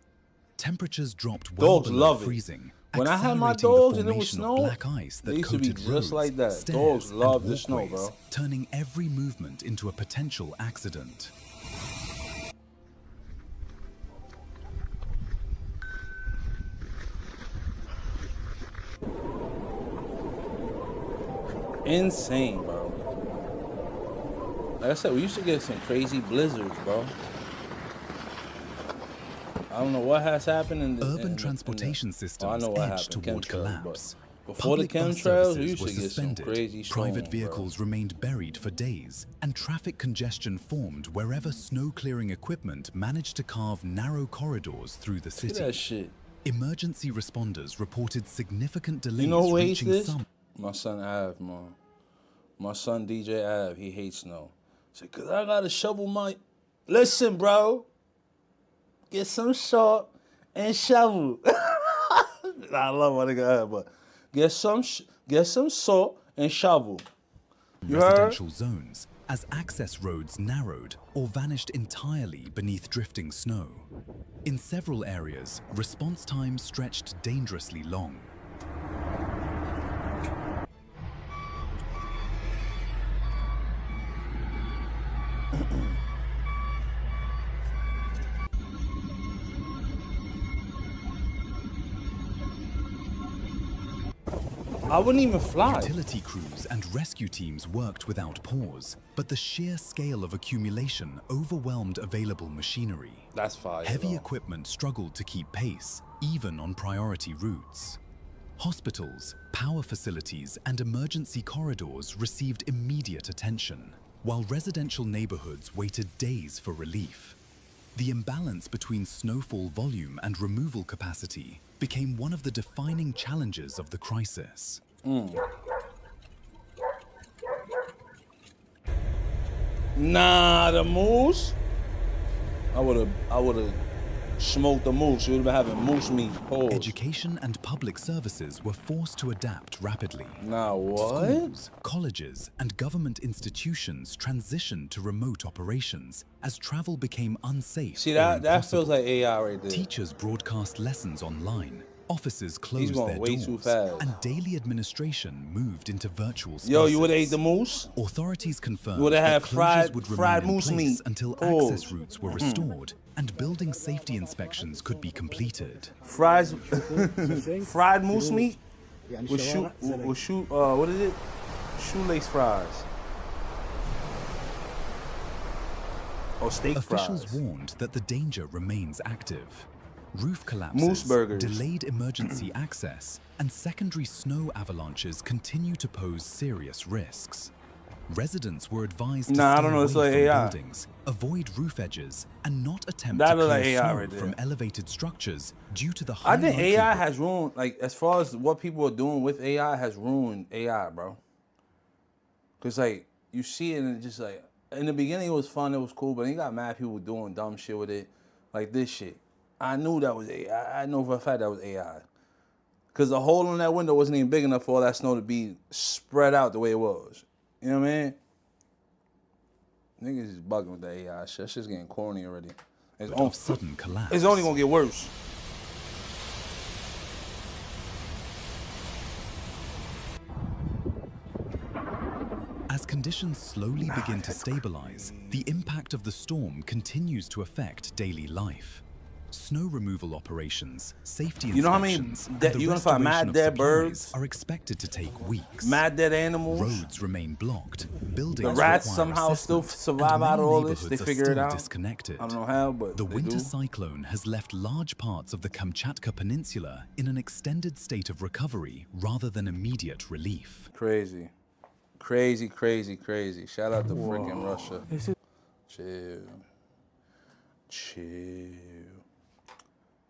Temperatures dropped well Dogs below love it. freezing, When I had my accelerating dogs the and it was formation snow, of black ice they that used to be coated just roads, like that. stairs, Dogs love and the snow, walkways, bro. turning every movement into a potential accident. Insane, bro. Like I said, we used to get some crazy blizzards, bro. I don't know what has happened in the Urban transportation I systems know what edged happened, toward chemtrails, collapse. but before the Public bus chemtrails, we services used were to get some suspended, crazy private storms, bro. vehicles remained buried for days, and traffic congestion formed wherever snow-clearing equipment managed to carve narrow corridors through the Look at city. that shit. Emergency responders reported significant delays You know who hates reaching this? some. My son Av, man. My son DJ Av, he hates snow. Say, cause I gotta shovel my... Listen, bro. Get some salt and shovel. I love my nigga Av, but get some salt and shovel. You heard? Residential zones as access roads narrowed or vanished entirely beneath drifting snow. In several areas, response times stretched dangerously long. I wouldn't even fly. Utility crews and rescue teams worked without pause, but the sheer scale of accumulation overwhelmed available machinery. That's fire. Heavy though. equipment struggled to keep pace, even on priority routes. Hospitals, power facilities, and emergency corridors received immediate attention, while residential neighborhoods waited days for relief. The imbalance between snowfall volume and removal capacity became one of the defining challenges of the crisis. Nah, the moose. I would've smoked the moose. You would've been having moose meat. Pause. Education and public services were forced to adapt rapidly. Nah, what? Schools, colleges, and government institutions transitioned to remote operations as travel became unsafe. See, or that impossible. feels like AI right there. Teachers broadcast lessons online, offices He's closed going their way doors, too fast. and daily administration moved into virtual spaces. Yo, you would've ate the moose? Authorities confirmed You would've that had closures would fried remain moose in place meat. until Pause. access routes were restored and building safety inspections could be completed. Fries, fried moose meat with what is it? Shoelace fries. Or steak Officials fries. warned that the danger remains active. Roof Moose collapses, burgers. delayed emergency access, and secondary snow avalanches continue to pose serious risks. Residents were advised to Nah, I stay don't know, it's away like from AI. buildings, avoid roof edges, and not attempt That to look clear like AI snow right there. from elevated structures due to the high I think AI likelihood- has ruined, like, as far as what people are doing with AI has ruined AI, bro. Cause like you see it and it's just like in the beginning it was fun, it was cool, but then you got mad people doing dumb shit with it, like this shit. I knew that was AI. I know for a fact that was AI. Cause the hole in that window wasn't even big enough for all that snow to be spread out the way it was. You know what I mean? Niggas is bugging with the AI shit. That shit's getting corny already. of sudden collapse. It's only gonna get worse. As conditions slowly begin to stabilize, the impact of the storm continues to affect daily life. Snow removal operations, safety You know how many inspections, and you're the gonna find restoration mad of dead supplies birds, are expected to take weeks. mad dead animals. Roads remain blocked, buildings The rats require somehow still assessment, survive and out many of all this. They neighborhoods are figure it still out. disconnected. I don't know how, but The they winter do. cyclone has left large parts of the Kamchatka Peninsula in an extended state of recovery rather than immediate relief. Crazy. Crazy, crazy, crazy. Shout out to freaking Russia. Chill. Chill.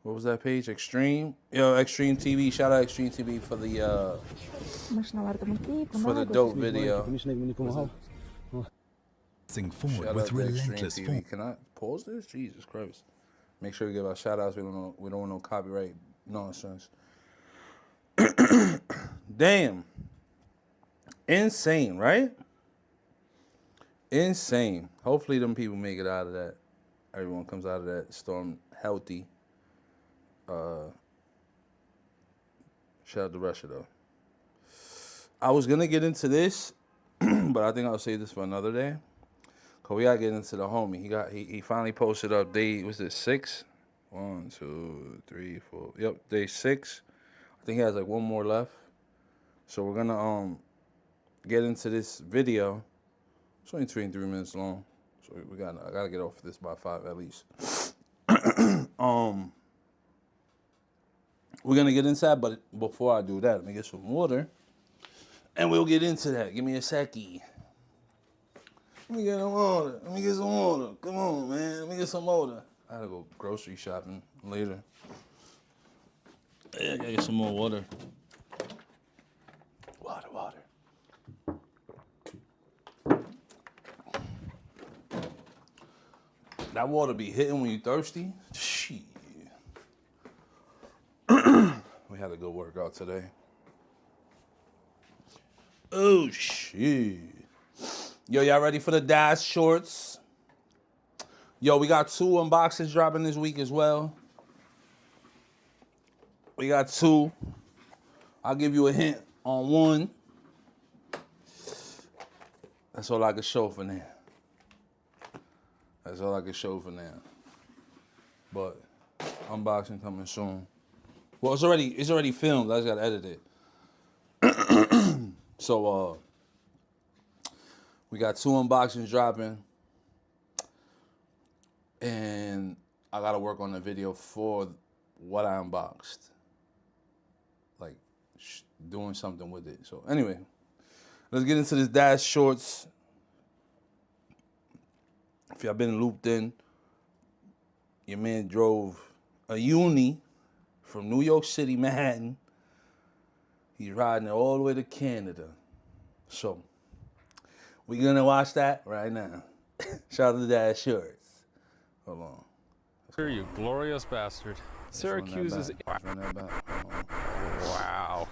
What was that page? Extreme? Yo, Extreme TV. Shout out Extreme TV for the dope video. Pressing forward Shout out with to Extreme relentless TV. force. Can I pause this? Jesus Christ. Make sure we give our shout outs. We don't want no copyright nonsense. Damn. Insane, right? Insane. Hopefully them people make it out of that. Everyone comes out of that storm healthy. Shout out to Russia though. I was gonna get into this, but I think I'll save this for another day. Cause we gotta get into the homie. He finally posted up day, was it 6? 1, 2, 3, 4. Yep, day 6. I think he has like one more left. So we're gonna get into this video. It's only 23 minutes long. So I gotta get off this by 5 at least. We're gonna get into that, but before I do that, let me get some water. And we'll get into that. Give me a seckie. Let me get some water. Let me get some water. Come on, man. Let me get some water. I gotta go grocery shopping later. Yeah, I gotta get some more water. Water. That water be hitting when you thirsty? Shit. We had a good workout today. Oh, shit. Yo, y'all ready for the Dash shorts? Yo, we got 2 unboxings dropping this week as well. We got 2. I'll give you a hint on 1. That's all I can show for now. That's all I can show for now. But unboxing coming soon. Well, it's already filmed. I just gotta edit it. So we got 2 unboxings dropping, and I gotta work on the video for what I unboxed, like doing something with it. So anyway, let's get into this Dash shorts. If y'all been looped in, your man drove a uni from New York City, Manhattan. He's riding it all the way to Canada. So, we're gonna watch that right now. Shout out to Dash shorts. Hold on. Here, you glorious bastard. Syracuse is... Wow.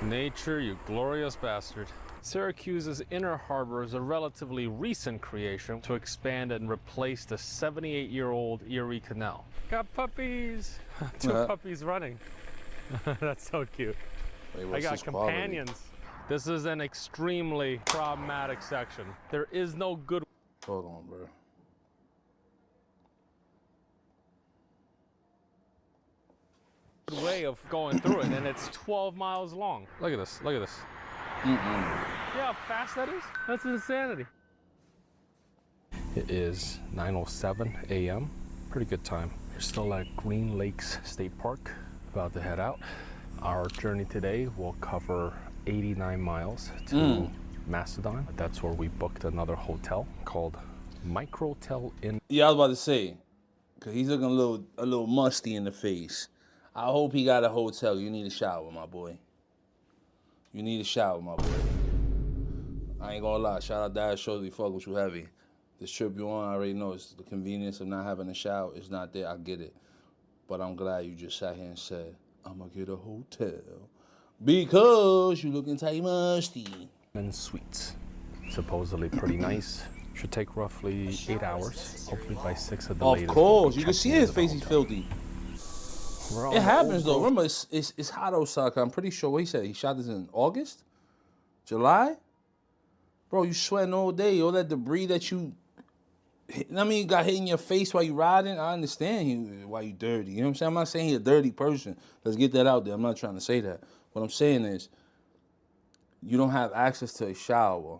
Nature, you glorious bastard. Syracuse's inner harbor is a relatively recent creation to expand and replace the 78-year-old Erie Canal. Got puppies! 2 puppies running. That's so cute. Wait, I got companions. Quality? This is an extremely problematic section. There is no good... Hold on, bro. way of going through it, and it's 12 miles long. Look at this, look at this. Yeah, how fast that is? That's insanity. It is 9:07 a.m. Pretty good time. We're still at Green Lakes State Park, about to head out. Our journey today will cover 89 miles to Macedon. That's where we booked another hotel called Microtel Inn. Yeah, I was about to say, cause he's looking a little musty in the face. I hope he got a hotel. You need a shower, my boy. You need a shower, my boy. I ain't gonna lie. Shout out Dash shows we fuck with you heavy. This trip you on, I already know it's the convenience of not having a shower. It's not there. I get it. But I'm glad you just sat here and said, I'm gonna get a hotel because you looking tight musty. And suites. Supposedly pretty nice. Should take roughly 8 hours. Hopefully by 6 at the latest. Of course. You can see his face. He's filthy. It happens though. Remember, it's hot outside. I'm pretty sure what he said. He shot this in August, July. Bro, you sweating all day. All that debris that you I mean, you got hit in your face while you riding. I understand why you dirty. You know what I'm saying? I'm not saying he's a dirty person. Let's get that out there. I'm not trying to say that. What I'm saying is, you don't have access to a shower.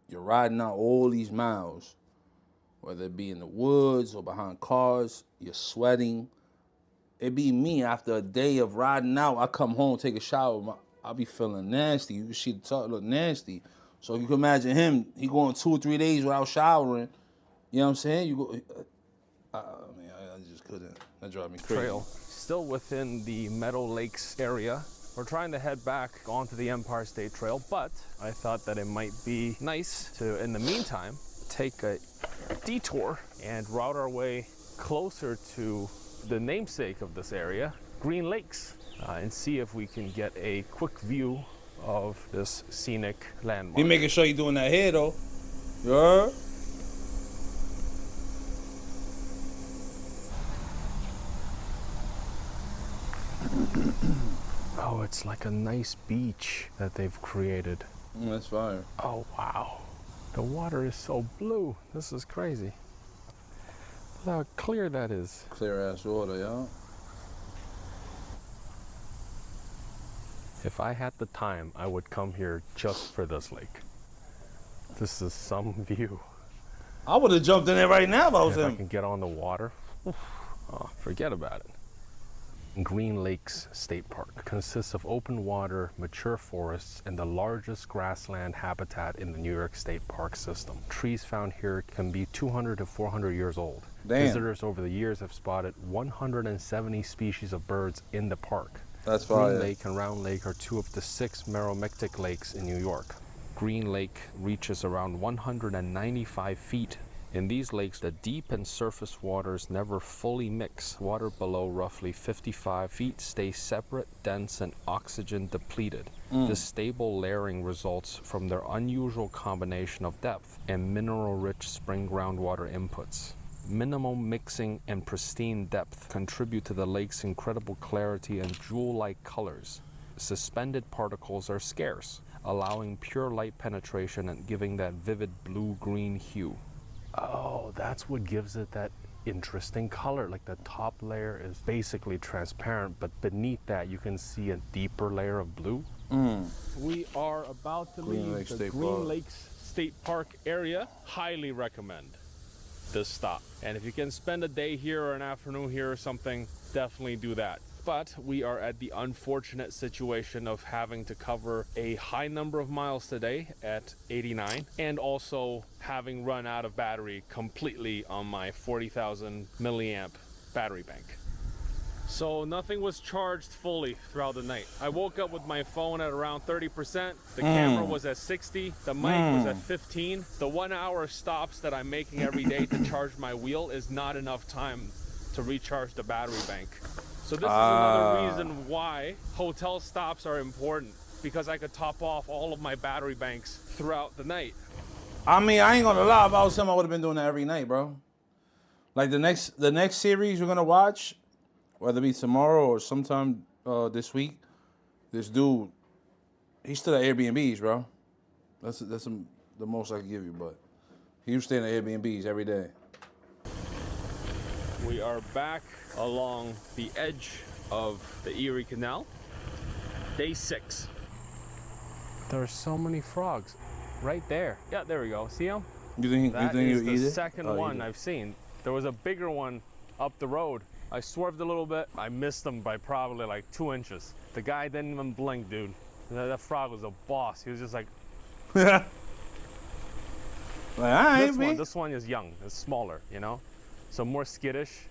You're riding out all these miles, whether it be in the woods or behind cars. You're sweating. It be me after a day of riding out. I come home, take a shower. I'll be feeling nasty. You can see the top look nasty. So you can imagine him. He going 2 or 3 days without showering. You know what I'm saying? You go. I just couldn't. That drive me crazy. Trail, still within the Meadow Lakes area. We're trying to head back onto the Empire State Trail, but I thought that it might be nice to, in the meantime, take a detour and route our way closer to the namesake of this area, Green Lakes, and see if we can get a quick view of this scenic landmark. He making sure you doing that here though. You heard? Oh, it's like a nice beach that they've created. That's fire. Oh, wow. The water is so blue. This is crazy. Look how clear that is. Clear ass water, y'all. If I had the time, I would come here just for this lake. This is some view. I would have jumped in there right now if I was If I him. can get on the water, oh, forget about it. Green Lakes State Park consists of open water, mature forests, and the largest grassland habitat in the New York State Park system. Trees found here can be 200 to 400 years old. Damn. Visitors over the years have spotted 170 species of birds in the park. That's fire. Green Lake and Round Lake are 2 of the 6 meromictic lakes in New York. Green Lake reaches around 195 feet. In these lakes, the deep and surface waters never fully mix. Water below roughly 55 feet stays separate, dense, and oxygen depleted. This stable layering results from their unusual combination of depth and mineral-rich spring groundwater inputs. Minimal mixing and pristine depth contribute to the lake's incredible clarity and jewel-like colors. Suspended particles are scarce, allowing pure light penetration and giving that vivid blue-green hue. Oh, that's what gives it that interesting color. Like the top layer is basically transparent, but beneath that you can see a deeper layer of blue. We are about to leave the Green Lakes State Park area. Highly recommend this stop. And if you can spend a day here or an afternoon here or something, definitely do that. But we are at the unfortunate situation of having to cover a high number of miles today at 89, and also having run out of battery completely on my 40,000 milliamp battery bank. So nothing was charged fully throughout the night. I woke up with my phone at around 30%. The camera was at 60. The mic was at 15. The 1 hour stops that I'm making every day to charge my wheel is not enough time to recharge the battery bank. So this is another reason why hotel stops are important, because I could top off all of my battery banks throughout the night. I mean, I ain't gonna lie. If I was him, I would have been doing that every night, bro. Like the next series we're gonna watch, whether it be tomorrow or sometime this week, this dude, he's still at Airbnbs, bro. That's the most I can give you, but he was staying at Airbnbs every day. We are back along the edge of the Erie Canal. Day 6. There are so many frogs right there. Yeah, there we go. See them? You think That you is eat the it? second one I've seen. There was a bigger one up the road. I swerved a little bit. I missed them by probably like 2 inches. The guy didn't even blink, dude. That frog was a boss. He was just like, Like, I ain't this one is young. It's smaller, you know? So more skittish.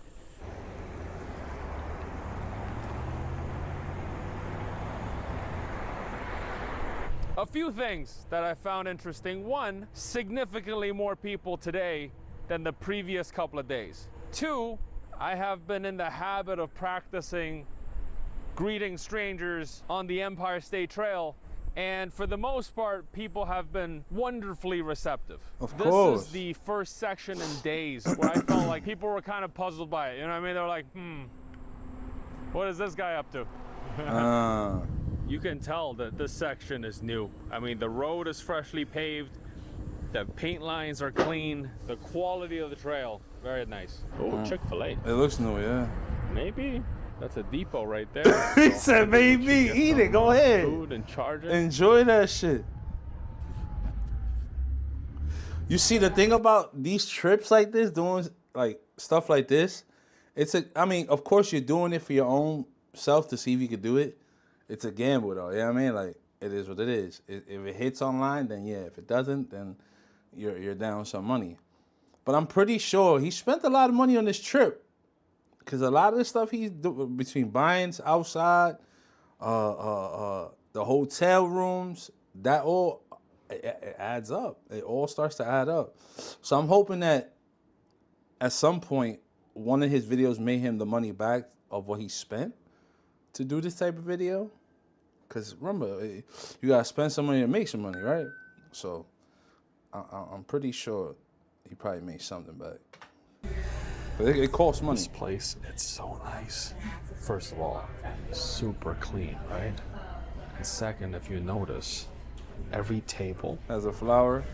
A few things that I found interesting. One, significantly more people today than the previous couple of days. 2, I have been in the habit of practicing greeting strangers on the Empire State Trail, and for the most part, people have been wonderfully receptive. Of course. This is the first section in days where I felt like people were kind of puzzled by it. You know what I mean? They were like, what is this guy up to? You can tell that this section is new. I mean, the road is freshly paved. The paint lines are clean. The quality of the trail, very nice. Oh, Chick-fil-A. It looks new, yeah. Maybe. That's a depot right there. He said, maybe. Eat it. Go ahead. Food and charge it. Enjoy that shit. You see, the thing about these trips like this, doing like stuff like this, I mean, of course you're doing it for your own self to see if you can do it. It's a gamble though, you know what I mean? Like, it is what it is. If it hits online, then yeah. If it doesn't, then you're down some money. But I'm pretty sure he spent a lot of money on this trip. Because a lot of the stuff he's doing, between buying outside, the hotel rooms, that all it adds up. It all starts to add up. So I'm hoping that at some point, one of his videos made him the money back of what he spent to do this type of video. Because remember, you got to spend some money to make some money, right? So I'm pretty sure he probably made something back. But it costs money. This place, it's so nice. First of all, super clean, right? And second, if you notice, every table has a flower.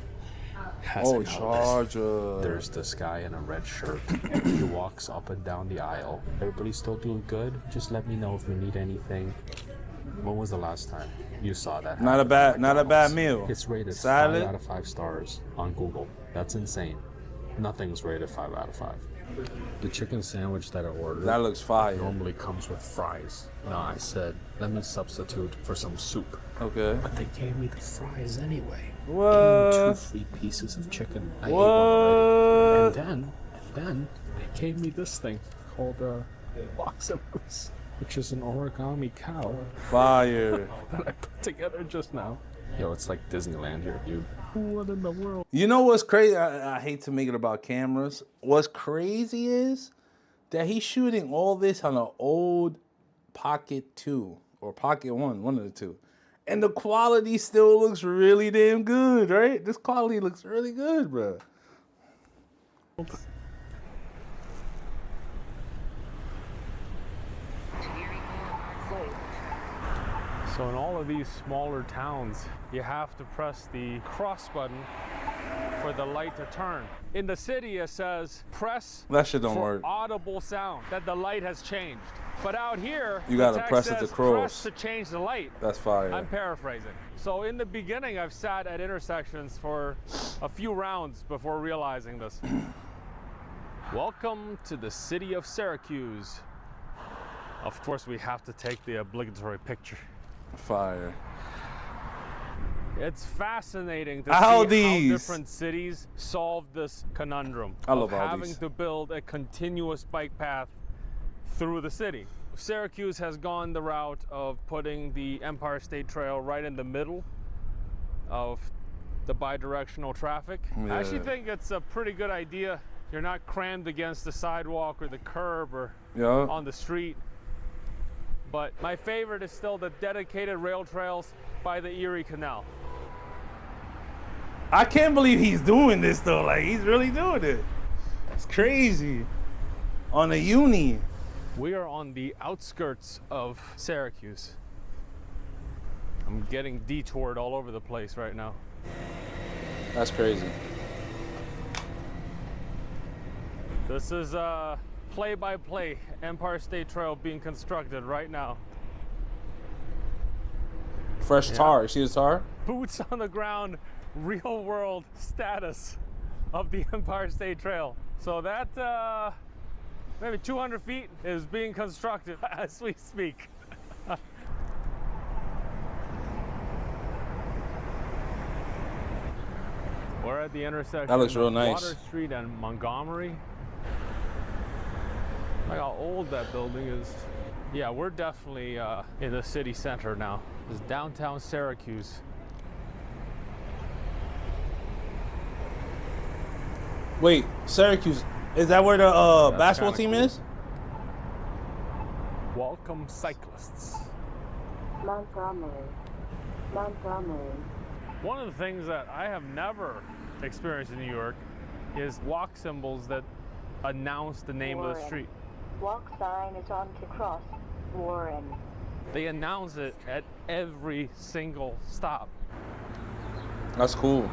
Has an charger. There's this guy in a red shirt. He walks up and down the aisle. Everybody's still doing good. Just let me know if you need anything. When was the last time you saw that? Not a bad meal. It's rated Salad. 5 out of 5 stars on Google. That's insane. Nothing's rated 5 out of 5. The chicken sandwich that I ordered, that looks fire, normally comes with fries. No, I said, let me substitute for some soup. Okay. But they gave me the fries anyway. What? And 2 free pieces of chicken. I ate one already. And then they gave me this thing called OSMO, which is an origami cow. Fire. That I put together just now. Yo, it's like Disneyland here, dude. What in the world? You know what's crazy? I hate to make it about cameras. What's crazy is that he's shooting all this on an old Pocket 2 or Pocket 1, one of the two. And the quality still looks really damn good, right? This quality looks really good, bro. So in all of these smaller towns, you have to press the cross button for the light to turn. In the city, it says press that shit don't for work. Audible sound that the light has changed. But out here, you gotta press it to press to change the light. That's fire. I'm paraphrasing. So in the beginning, I've sat at intersections for a few rounds before realizing this. Welcome to the city of Syracuse. Of course, we have to take the obligatory picture. Fire. It's fascinating to see how different cities solve this conundrum of having to build a continuous bike path through the city. Syracuse has gone the route of putting the Empire State Trail right in the middle of the bi-directional traffic. Yeah. I actually think it's a pretty good idea. You're not crammed against the sidewalk or the curb or on the street. But my favorite is still the dedicated rail trails by the Erie Canal. I can't believe he's doing this though. Like, he's really doing it. It's crazy. On a uni. We are on the outskirts of Syracuse. I'm getting detoured all over the place right now. That's crazy. This is play-by-play Empire State Trail being constructed right now. Fresh tar. You see the tar? Boots on the ground, real world status of the Empire State Trail. So that maybe 200 feet is being constructed as we speak. We're at the intersection that looks real of nice. Water Street and Montgomery. Like how old that building is. Yeah, we're definitely in the city center now. This is downtown Syracuse. Wait, Syracuse, is that where the basketball team is? Welcome cyclists. Montgomery. One of the things that I have never experienced in New York is walk symbols that announce the name of the street. Walk sign is on to cross Warren. They announce it at every single stop. That's cool.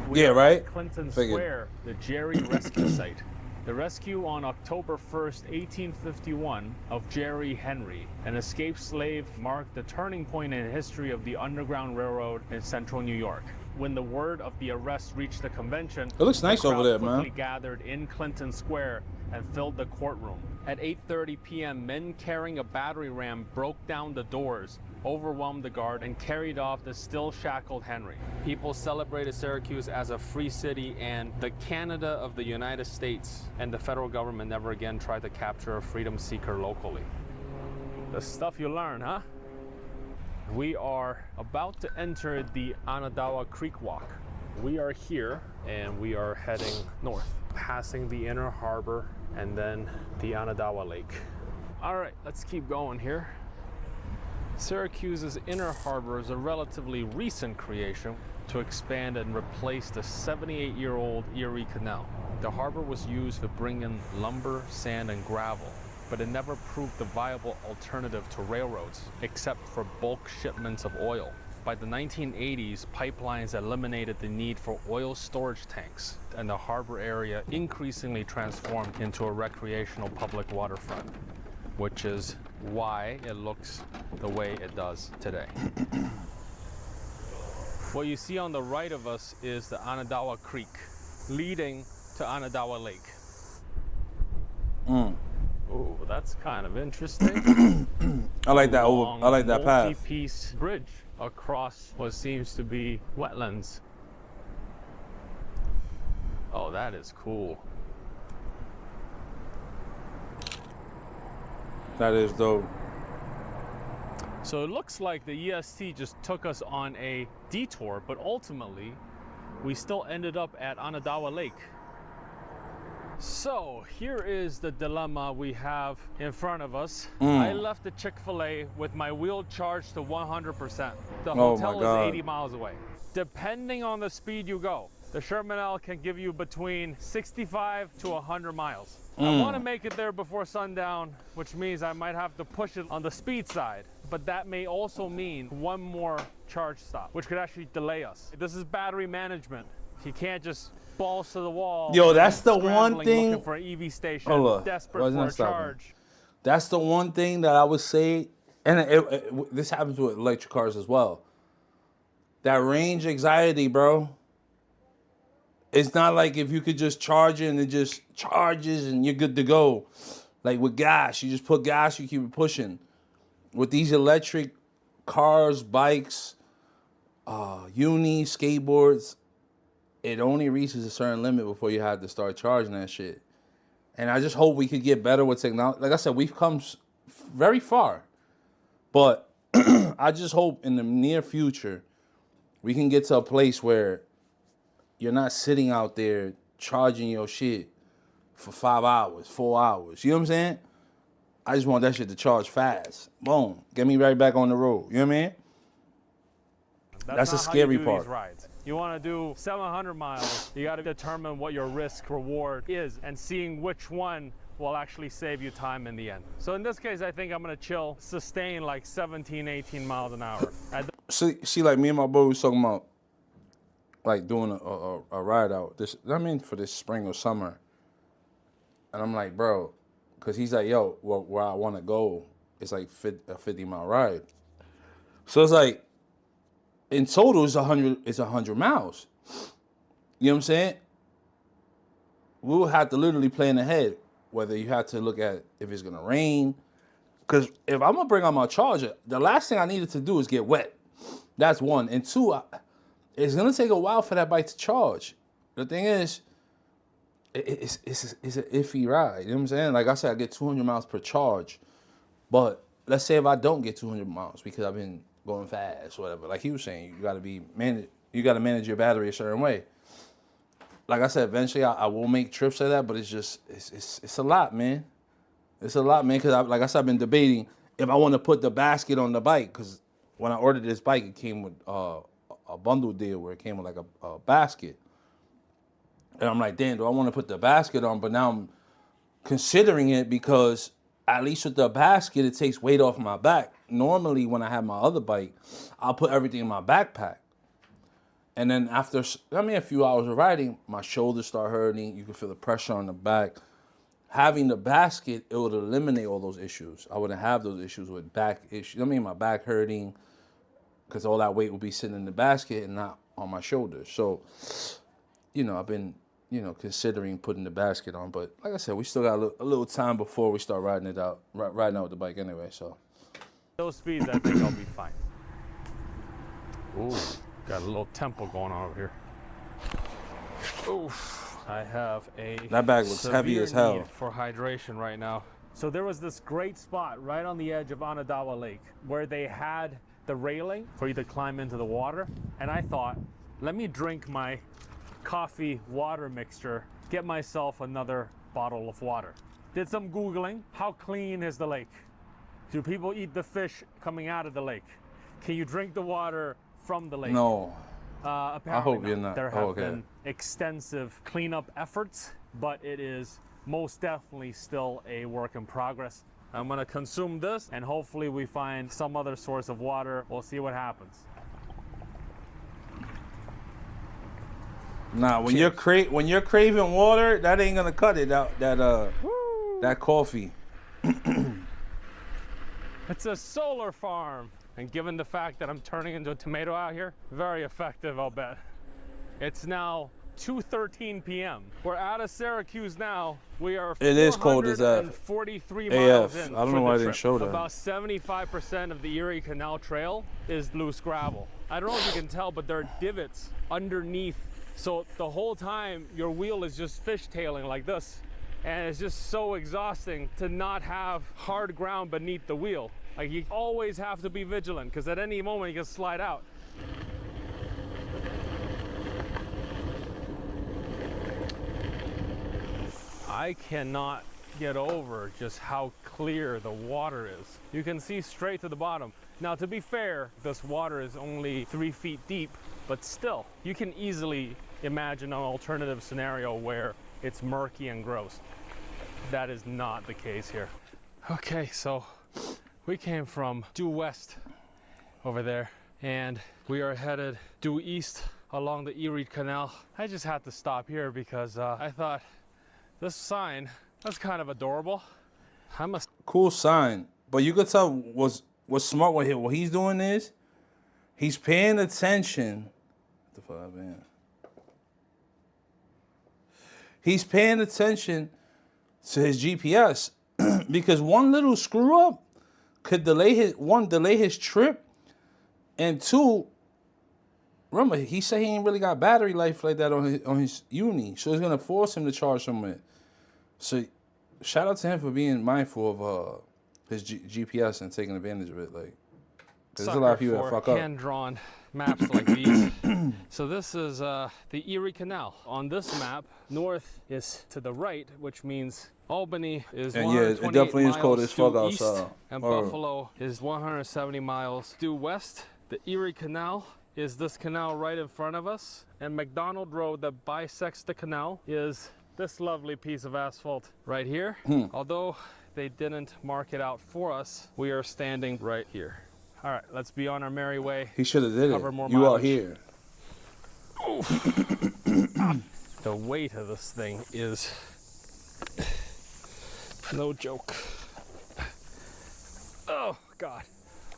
We Yeah, are right? at Clinton Figured. Square, the Jerry rescue site. The rescue on October 1st, 1851, of Jerry Henry, an escaped slave, marked the turning point in the history of the Underground Railroad in central New York. When the word of the arrest reached the convention, It looks nice the over crowd there, quickly man. gathered in Clinton Square and filled the courtroom. At 8:30 p.m., men carrying a battering ram broke down the doors, overwhelmed the guard, and carried off the still shackled Henry. People celebrated Syracuse as a free city and the Canada of the United States, and the federal government never again tried to capture a freedom seeker locally. The stuff you learn, huh? We are about to enter the Onondaga Creek Walk. We are here and we are heading north, passing the Inner Harbor and then the Onondaga Lake. All right, let's keep going here. Syracuse's Inner Harbor is a relatively recent creation to expand and replace the 78-year-old Erie Canal. The harbor was used to bring in lumber, sand, and gravel, but it never proved a viable alternative to railroads, except for bulk shipments of oil. By the 1980s, pipelines eliminated the need for oil storage tanks, and the harbor area increasingly transformed into a recreational public waterfront, which is why it looks the way it does today. What you see on the right of us is the Onondaga Creek, leading to Onondaga Lake. Oh, that's kind of interesting. I like that I like that path. Multi-piece bridge across what seems to be wetlands. Oh, that is cool. That is dope. So it looks like the EST just took us on a detour, but ultimately we still ended up at Onondaga Lake. So here is the dilemma we have in front of us. I left the Chick-fil-A with my wheel charged to 100%. The hotel is 80 miles away. Depending on the speed you go, the Sherman can give you between 65 to 100 miles. I want to make it there before sundown, which means I might have to push it on the speed side. But that may also mean one more charge stop, which could actually delay us. This is battery management. You can't just balls to the wall. Yo, that's the one thing. Looking for an EV station, Hold up. desperate for a charge. That's the one thing that I would say, and this happens with electric cars as well. That range anxiety, bro. It's not like if you could just charge it and it just charges and you're good to go. Like with gas, you just put gas, you keep it pushing. With these electric cars, bikes, unis, skateboards, it only reaches a certain limit before you have to start charging that shit. And I just hope we could get better with technology. Like I said, we've come very far. But I just hope in the near future we can get to a place where you're not sitting out there charging your shit for 5 hours, 4 hours. You know what I'm saying? I just want that shit to charge fast. Boom. Get me right back on the road. You know what I mean? That's the scary part. These rides. You want to do 700 miles, you got to determine what your risk reward is and seeing which one will actually save you time in the end. So in this case, I think I'm going to chill, sustain like 17, 18 miles an hour. See, like me and my boy was talking about like doing a ride out. For this spring or summer. And I'm like, bro, because he's like, yo, where I want to go is like a 50-mile ride. So it's like, in total, it's 100 miles. You know what I'm saying? We will have to literally plan ahead, whether you have to look at if it's gonna rain. Because if I'm gonna bring out my charger, the last thing I needed to do is get wet. That's one. And two, it's gonna take a while for that bike to charge. The thing is, it's an iffy ride. You know what I'm saying? Like I said, I get 200 miles per charge. But let's say if I don't get 200 miles because I've been going fast, whatever. Like he was saying, you gotta manage your battery a certain way. Like I said, eventually I will make trips like that, but it's a lot, man. It's a lot, man, because like I said, I've been debating if I want to put the basket on the bike, because when I ordered this bike, it came with a bundle deal where it came with like a basket. And I'm like, damn, do I want to put the basket on? But now I'm considering it because at least with the basket, it takes weight off my back. Normally, when I have my other bike, I'll put everything in my backpack. And then after, a few hours of riding, my shoulders start hurting. You can feel the pressure on the back. Having the basket, it would eliminate all those issues. I wouldn't have those issues with back issues. My back hurting because all that weight would be sitting in the basket and not on my shoulders. So, I've been, considering putting the basket on. But like I said, we still got a little time before we start riding it out, riding out with the bike anyway. So Those speeds, I think I'll be fine. Ooh, got a little tempo going on over here. Oof. I have that bag looks heavy as hell. Need for hydration right now. So there was this great spot right on the edge of Onondaga Lake where they had the railing for you to climb into the water. And I thought, let me drink my coffee water mixture, get myself another bottle of water. Did some Googling. How clean is the lake? Do people eat the fish coming out of the lake? Can you drink the water from the lake? No. Apparently I hope you're not. There have been extensive cleanup efforts, but it is most definitely still a work in progress. I'm gonna consume this and hopefully we find some other source of water. We'll see what happens. Nah, when you're craving water, that ain't gonna cut it out. That coffee. It's a solar farm. And given the fact that I'm turning into a tomato out here, very effective, I'll bet. It's now 2:13 p.m. We're out of Syracuse now. We are It is cold as that. 43 miles AF. in. I don't know why I didn't show that. About 75% of the Erie Canal Trail is loose gravel. I don't know if you can tell, but there are divots underneath. So the whole time your wheel is just fishtailing like this. And it's just so exhausting to not have hard ground beneath the wheel. Like you always have to be vigilant because at any moment you can slide out. I cannot get over just how clear the water is. You can see straight to the bottom. Now, to be fair, this water is only 3 feet deep, but still, you can easily imagine an alternative scenario where it's murky and gross. That is not the case here. Okay, so we came from due west over there, and we are headed due east along the Erie Canal. I just had to stop here because I thought this sign, that's kind of adorable. Cool sign, but you could tell what's smart with him. What he's doing is he's paying attention. What the fuck, man? He's paying attention to his GPS because one little screw up could delay his trip, and two, remember he said he ain't really got battery life like that on his uni, so it's gonna force him to charge somewhere. So shout out to him for being mindful of his GPS and taking advantage of it. Like, there's a lot of people that fuck up. Hand-drawn maps like these. So this is the Erie Canal. On this map, north is to the right, which means Albany is 128 it definitely is cold as fuck miles due outside. east, and Buffalo is 170 miles due west. The Erie Canal is this canal right in front of us, and McDonald Road that bisects the canal is this lovely piece of asphalt right here. Although they didn't mark it out for us, we are standing right here. All right, let's be on our merry way. He should have did it. You are here. The weight of this thing is no joke. Oh God.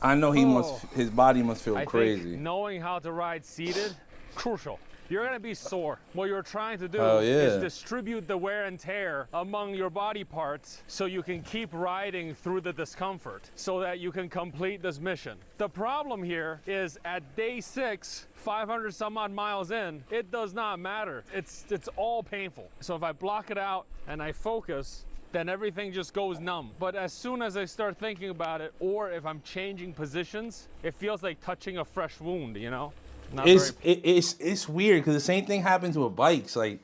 I know his body must feel I crazy. think knowing how to ride seated, crucial. You're gonna be sore. What you're trying to do is distribute the wear and tear among your body parts so you can keep riding through the discomfort so that you can complete this mission. The problem here is at day 6, 500 some odd miles in, it does not matter. It's all painful. So if I block it out and I focus, then everything just goes numb. But as soon as I start thinking about it, or if I'm changing positions, it feels like touching a fresh wound, you know? It's weird because the same thing happens with bikes. Like,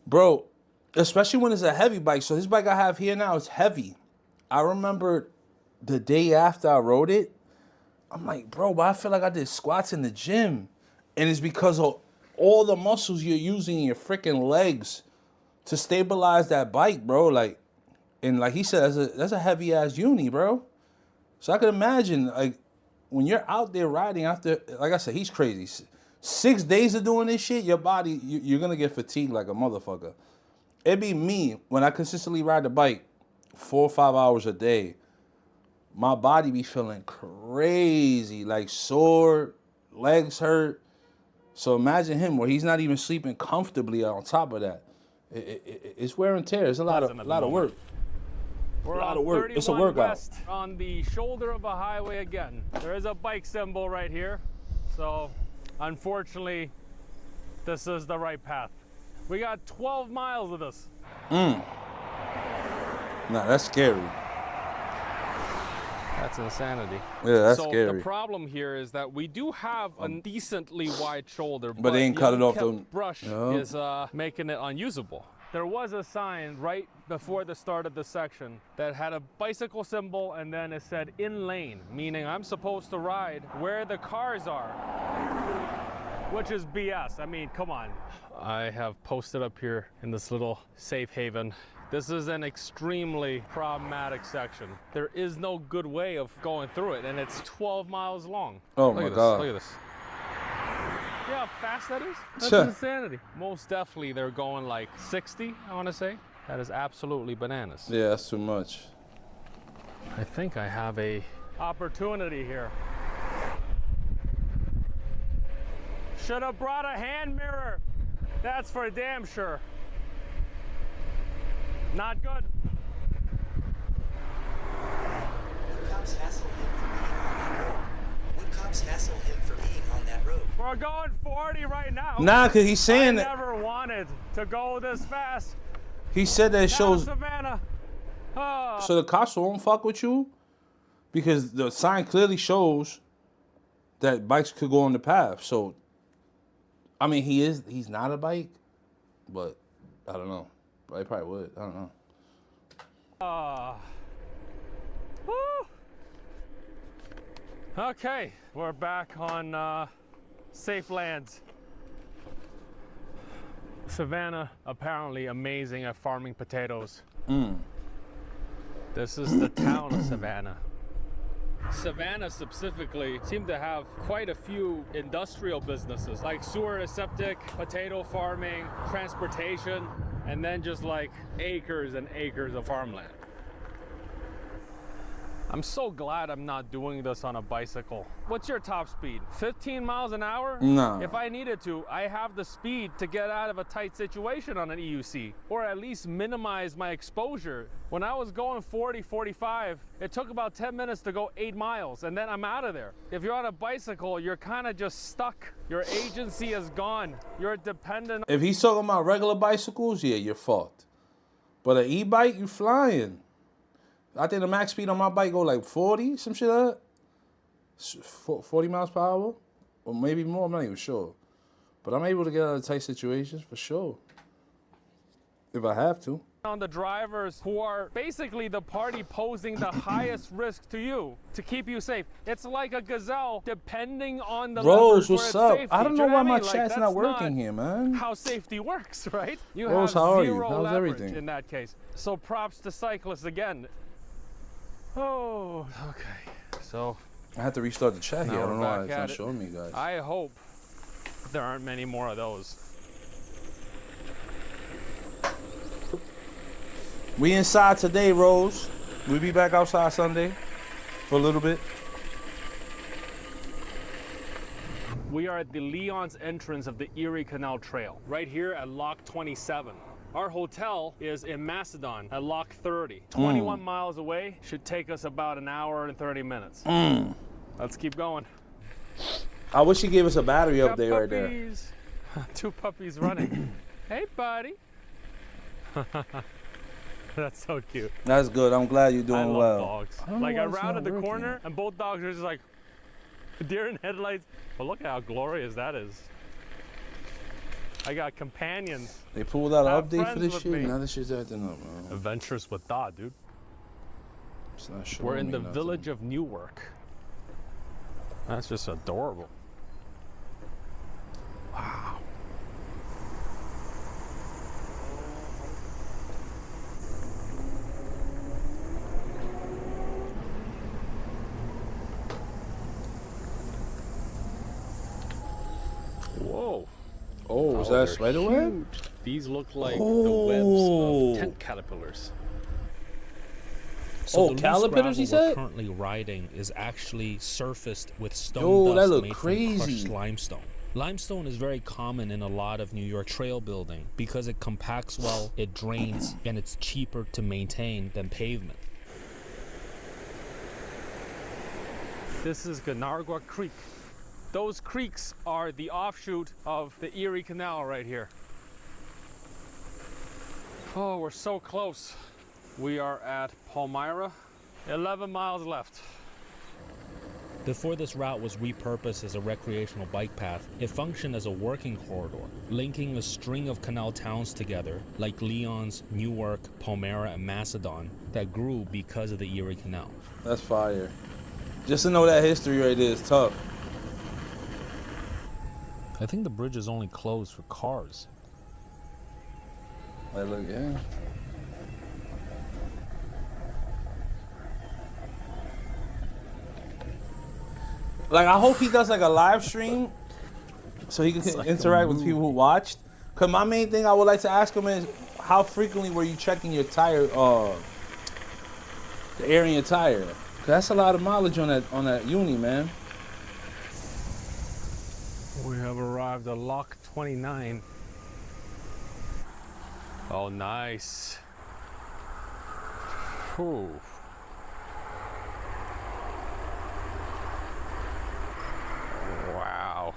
bro, especially when it's a heavy bike. So this bike I have here now is heavy. I remember the day after I rode it, I'm like, bro, but I feel like I did squats in the gym. And it's because of all the muscles you're using in your freaking legs to stabilize that bike, bro. Like, and like he said, that's a heavy ass uni, bro. So I could imagine, like, when you're out there riding after, like I said, he's crazy. 6 days of doing this shit, your body, you're gonna get fatigued like a motherfucker. It be me when I consistently ride the bike 4 or 5 hours a day. My body be feeling crazy, like sore, legs hurt. So imagine him where he's not even sleeping comfortably on top of that. It's wear and tear. It's a lot of work. We're a lot on of work. It's a 31 workout. West on the shoulder of a highway again. There is a bike symbol right here. So unfortunately, this is the right path. We got 12 miles of this. Nah, that's scary. That's insanity. Yeah, that's so scary. The problem here is that we do have a decently wide shoulder, but they ain't cut it off the brush is making it unusable. There was a sign right before the start of the section that had a bicycle symbol, and then it said in lane, meaning I'm supposed to ride where the cars are, which is BS. I mean, come on. I have posted up here in this little safe haven. This is an extremely problematic section. There is no good way of going through it, and it's 12 miles long. Oh my God. Look at this. Yeah, how fast that is? That's insanity. Most definitely they're going like 60, I want to say. That is absolutely bananas. Yeah, that's too much. I think I have a opportunity here. Should have brought a hand mirror. That's for damn sure. Not good. Would cops hassle him for being on that road? Would cops hassle him for being on that road? We're going 40 right now. Nah, cause he's saying I that. never wanted to go this fast. He said that it shows. Savannah. So the cops won't fuck with you because the sign clearly shows that bikes could go on the path. So, I mean, he's not a bike, but I don't know. I probably would. I don't know. Woo. Okay, we're back on safe lands. Savannah, apparently amazing at farming potatoes. This is the town of Savannah. Savannah specifically seemed to have quite a few industrial businesses like sewer and septic, potato farming, transportation, and then just like acres and acres of farmland. I'm so glad I'm not doing this on a bicycle. What's your top speed? 15 miles an hour? No. If I needed to, I have the speed to get out of a tight situation on an EUC, or at least minimize my exposure. When I was going 40, 45, it took about 10 minutes to go 8 miles, and then I'm out of there. If you're on a bicycle, you're kind of just stuck. Your agency is gone. You're dependent. If he's talking about regular bicycles, yeah, you're fucked. But an e-bike, you flying. I think the max speed on my bike go like 40, some shit like that. 40 miles per hour, or maybe more, I'm not even sure. But I'm able to get out of tight situations for sure, if I have to. On the drivers who are basically the party posing the highest risk to you to keep you safe. It's like a gazelle depending on the Rose, lever what's for its up? safety. I don't Do know you why what I my mean? Like, chat's that's not working here, man. How safety works, right? You Rose, have how are you? zero How's leverage everything? in that case. So props to cyclists again. Oh, okay. So I have to restart the chat here. I now don't we're know why back it's at not it. showing me, guys. I hope there aren't many more of those. We inside today, Rose. We'll be back outside Sunday for a little bit. We are at the Leon's entrance of the Erie Canal Trail, right here at Lock 27. Our hotel is in Macedon at Lock 30. 21 miles away, should take us about an hour and 30 minutes. Let's keep going. I wish he gave us a battery Got update right there. puppies. 2 puppies running. Hey, buddy. That's so cute. That's good. I'm glad you're I doing love well. dogs. I don't know Like why I it's not rounded the working. corner and both dogs are just like deer in headlights. But look at how glorious that is. I got companions. They pulled out Have an update for friends this with shit. me. Now this shit's acting up, man. Adventures with Da, dude. It's not showing We're in me the nothing. village of Newark. That's just adorable. Wow. Oh, is that they're spider web? huge. These look like the webs of tent caterpillars. So Oh, the loose caterpillars, he gravel we're said? currently riding is actually surfaced with stone Yo, that dust look made crazy. from crushed limestone. Limestone is very common in a lot of New York trail building because it compacts well, it drains, and it's cheaper to maintain than pavement. This is Ganargua Creek. Those creeks are the offshoot of the Erie Canal right here. Oh, we're so close. We are at Palmyra, 11 miles left. Before this route was repurposed as a recreational bike path, it functioned as a working corridor, linking a string of canal towns together, like Lyons, Newark, Palmyra, and Macedon, that grew because of the Erie Canal. That's fire. Just to know that history right there is tough. I think the bridge is only closed for cars. Like, look, yeah. Like, I hope he does like a live stream so he can interact with people who watched. Cause my main thing I would like to ask him is, how frequently were you checking your tire, the air in your tire? Cause that's a lot of mileage on that uni, man. We have arrived at Lock 29. Oh, nice. Whew. Wow.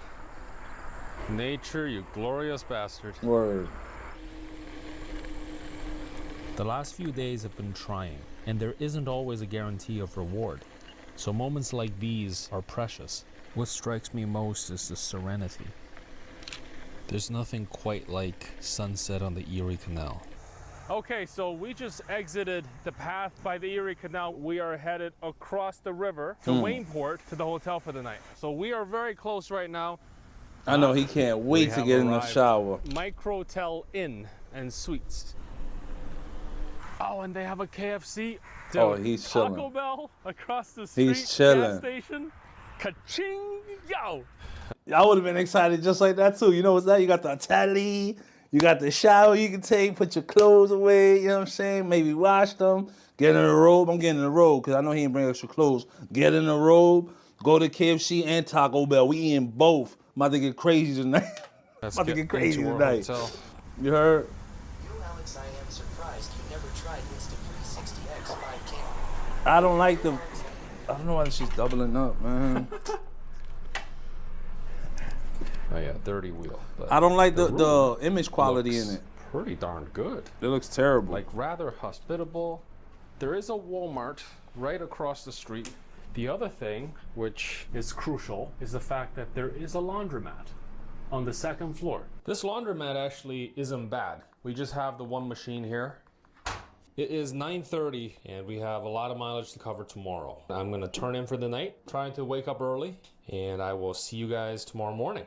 Nature, you glorious bastard. Word. The last few days have been trying, and there isn't always a guarantee of reward. So moments like these are precious. What strikes me most is the serenity. There's nothing quite like sunset on the Erie Canal. Okay, so we just exited the path by the Erie Canal. We are headed across the river to Wayneport to the hotel for the night. So we are very close right now. I know he can't wait to get in the shower. Microtel Inn and Suites. Oh, and they have a KFC. Dude, Oh, he's chilling. Taco Bell across the street. He's chilling. Gas station. Ka-ching, yo. I would have been excited just like that too. You know what's that? You got the tally, you got the shower you can take, put your clothes away, you know what I'm saying? Maybe wash them, get in a robe. I'm getting in a robe because I know he didn't bring extra clothes. Get in a robe, go to KFC and Taco Bell. We eating both. I'm about to get crazy tonight. I'm about to get crazy tonight. You heard? You, Alex, I am surprised you never tried Insta360X 5 cam. I don't like the... I don't know why she's doubling up, man. Oh yeah, dirty wheel. But I don't like the image quality in it. Pretty darn good. It looks terrible. Like rather hospitable. There is a Walmart right across the street. The other thing, which is crucial, is the fact that there is a laundromat on the second floor. This laundromat actually isn't bad. We just have the one machine here. It is 9:30 and we have a lot of mileage to cover tomorrow. I'm gonna turn in for the night, trying to wake up early, and I will see you guys tomorrow morning.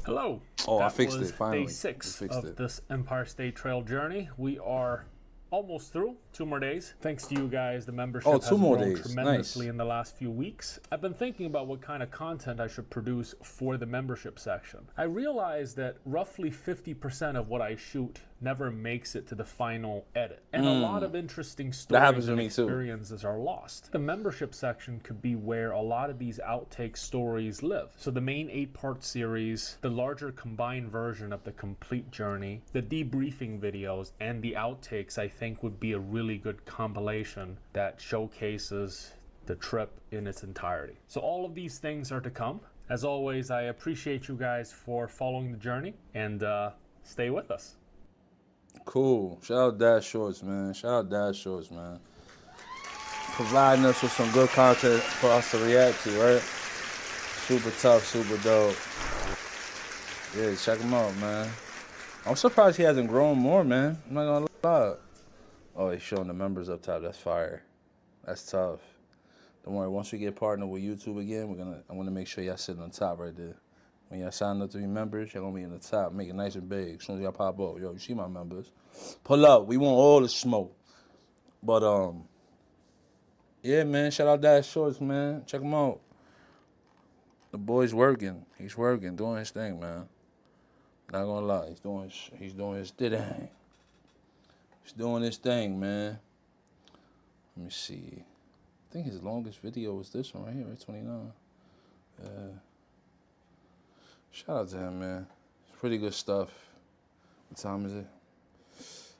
Hello. Oh, I fixed it, finally. Day 6 We fixed of it. this Empire State Trail journey. We are almost through. 2 more days. Thanks to you guys, the membership has 2 more grown days. tremendously Nice. in the last few weeks. I've been thinking about what kind of content I should produce for the membership section. I realized that roughly 50% of what I shoot never makes it to the final edit. And a lot of interesting happens stories to and me too. experiences are lost. The membership section could be where a lot of these outtake stories live. So the main 8-part series, the larger combined version of the complete journey, the debriefing videos, and the outtakes I think would be a really good compilation that showcases the trip in its entirety. So all of these things are to come. As always, I appreciate you guys for following the journey, and stay with us. Cool. Shout out Dad Shorts, man. Shout out Dad Shorts, man. Providing us with some good content for us to react to, right? Super tough, super dope. Yeah, check him out, man. I'm surprised he hasn't grown more, man. I'm not gonna lie. Oh, he's showing the members up top. That's fire. That's tough. Don't worry. Once we get partnered with YouTube again, I'm gonna make sure y'all sitting on top right there. When y'all sign up to be members, y'all gonna be in the top. Make it nice and big. As soon as y'all pop up, yo, you see my members. Pull up. We want all the smoke. But yeah, man. Shout out Dad Shorts, man. Check them out. The boy's working. He's working, doing his thing, man. Not gonna lie, he's doing his thing. He's doing his thing, man. Let me see. I think his longest video was this one right here, right? 29. Shout out to him, man. It's pretty good stuff. What time is it?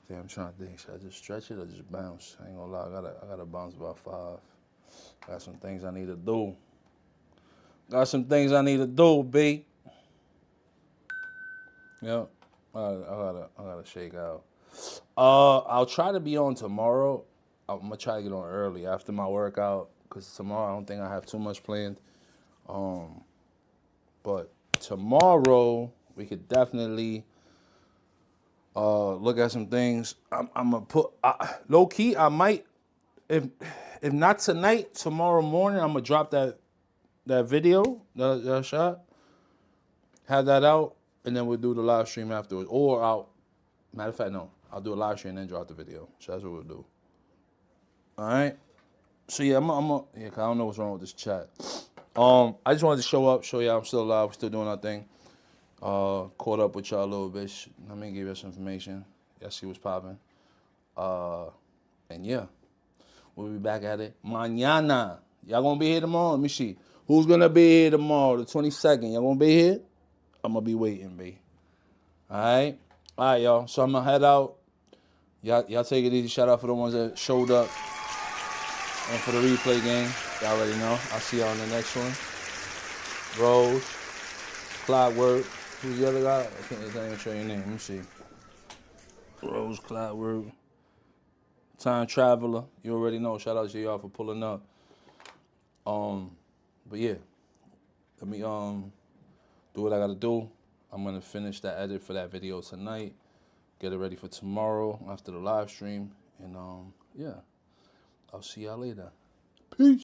Damn, I'm trying to think. Should I just stretch it or just bounce? I ain't gonna lie, I gotta bounce about 5. Got some things I need to do. B. Yep. I gotta shake out. I'll try to be on tomorrow. I'm gonna try to get on early after my workout, because tomorrow I don't think I have too much planned. But tomorrow we could definitely look at some things. I'm gonna put low key. I might, if not tonight, tomorrow morning I'm gonna drop that video that I shot. Have that out, and then we'll do the live stream afterwards. Or matter of fact, no, I'll do a live stream and then drop the video. So that's what we'll do. All right. So yeah, cause I don't know what's wrong with this chat. I just wanted to show y'all I'm still alive. We're still doing our thing. Caught up with y'all a little bit. Let me give you some information. Y'all see what's popping. And yeah, we'll be back at it mañana. Y'all gonna be here tomorrow? Let me see. Who's gonna be here tomorrow? The 22nd. Y'all gonna be here? I'm gonna be waiting, B. All right, y'all. So I'm gonna head out. Y'all take it easy. Shout out for the ones that showed up and for the replay game. Y'all already know. I'll see y'all on the next one. Rose, Clockwork. Who's the other guy? I can't even show your name. Let me see. Rose, Clockwork, Time Traveler. You already know. Shout out to y'all for pulling up. But yeah, let me do what I gotta do. I'm gonna finish that edit for that video tonight. Get it ready for tomorrow after the live stream. And yeah, I'll see y'all later. Peace.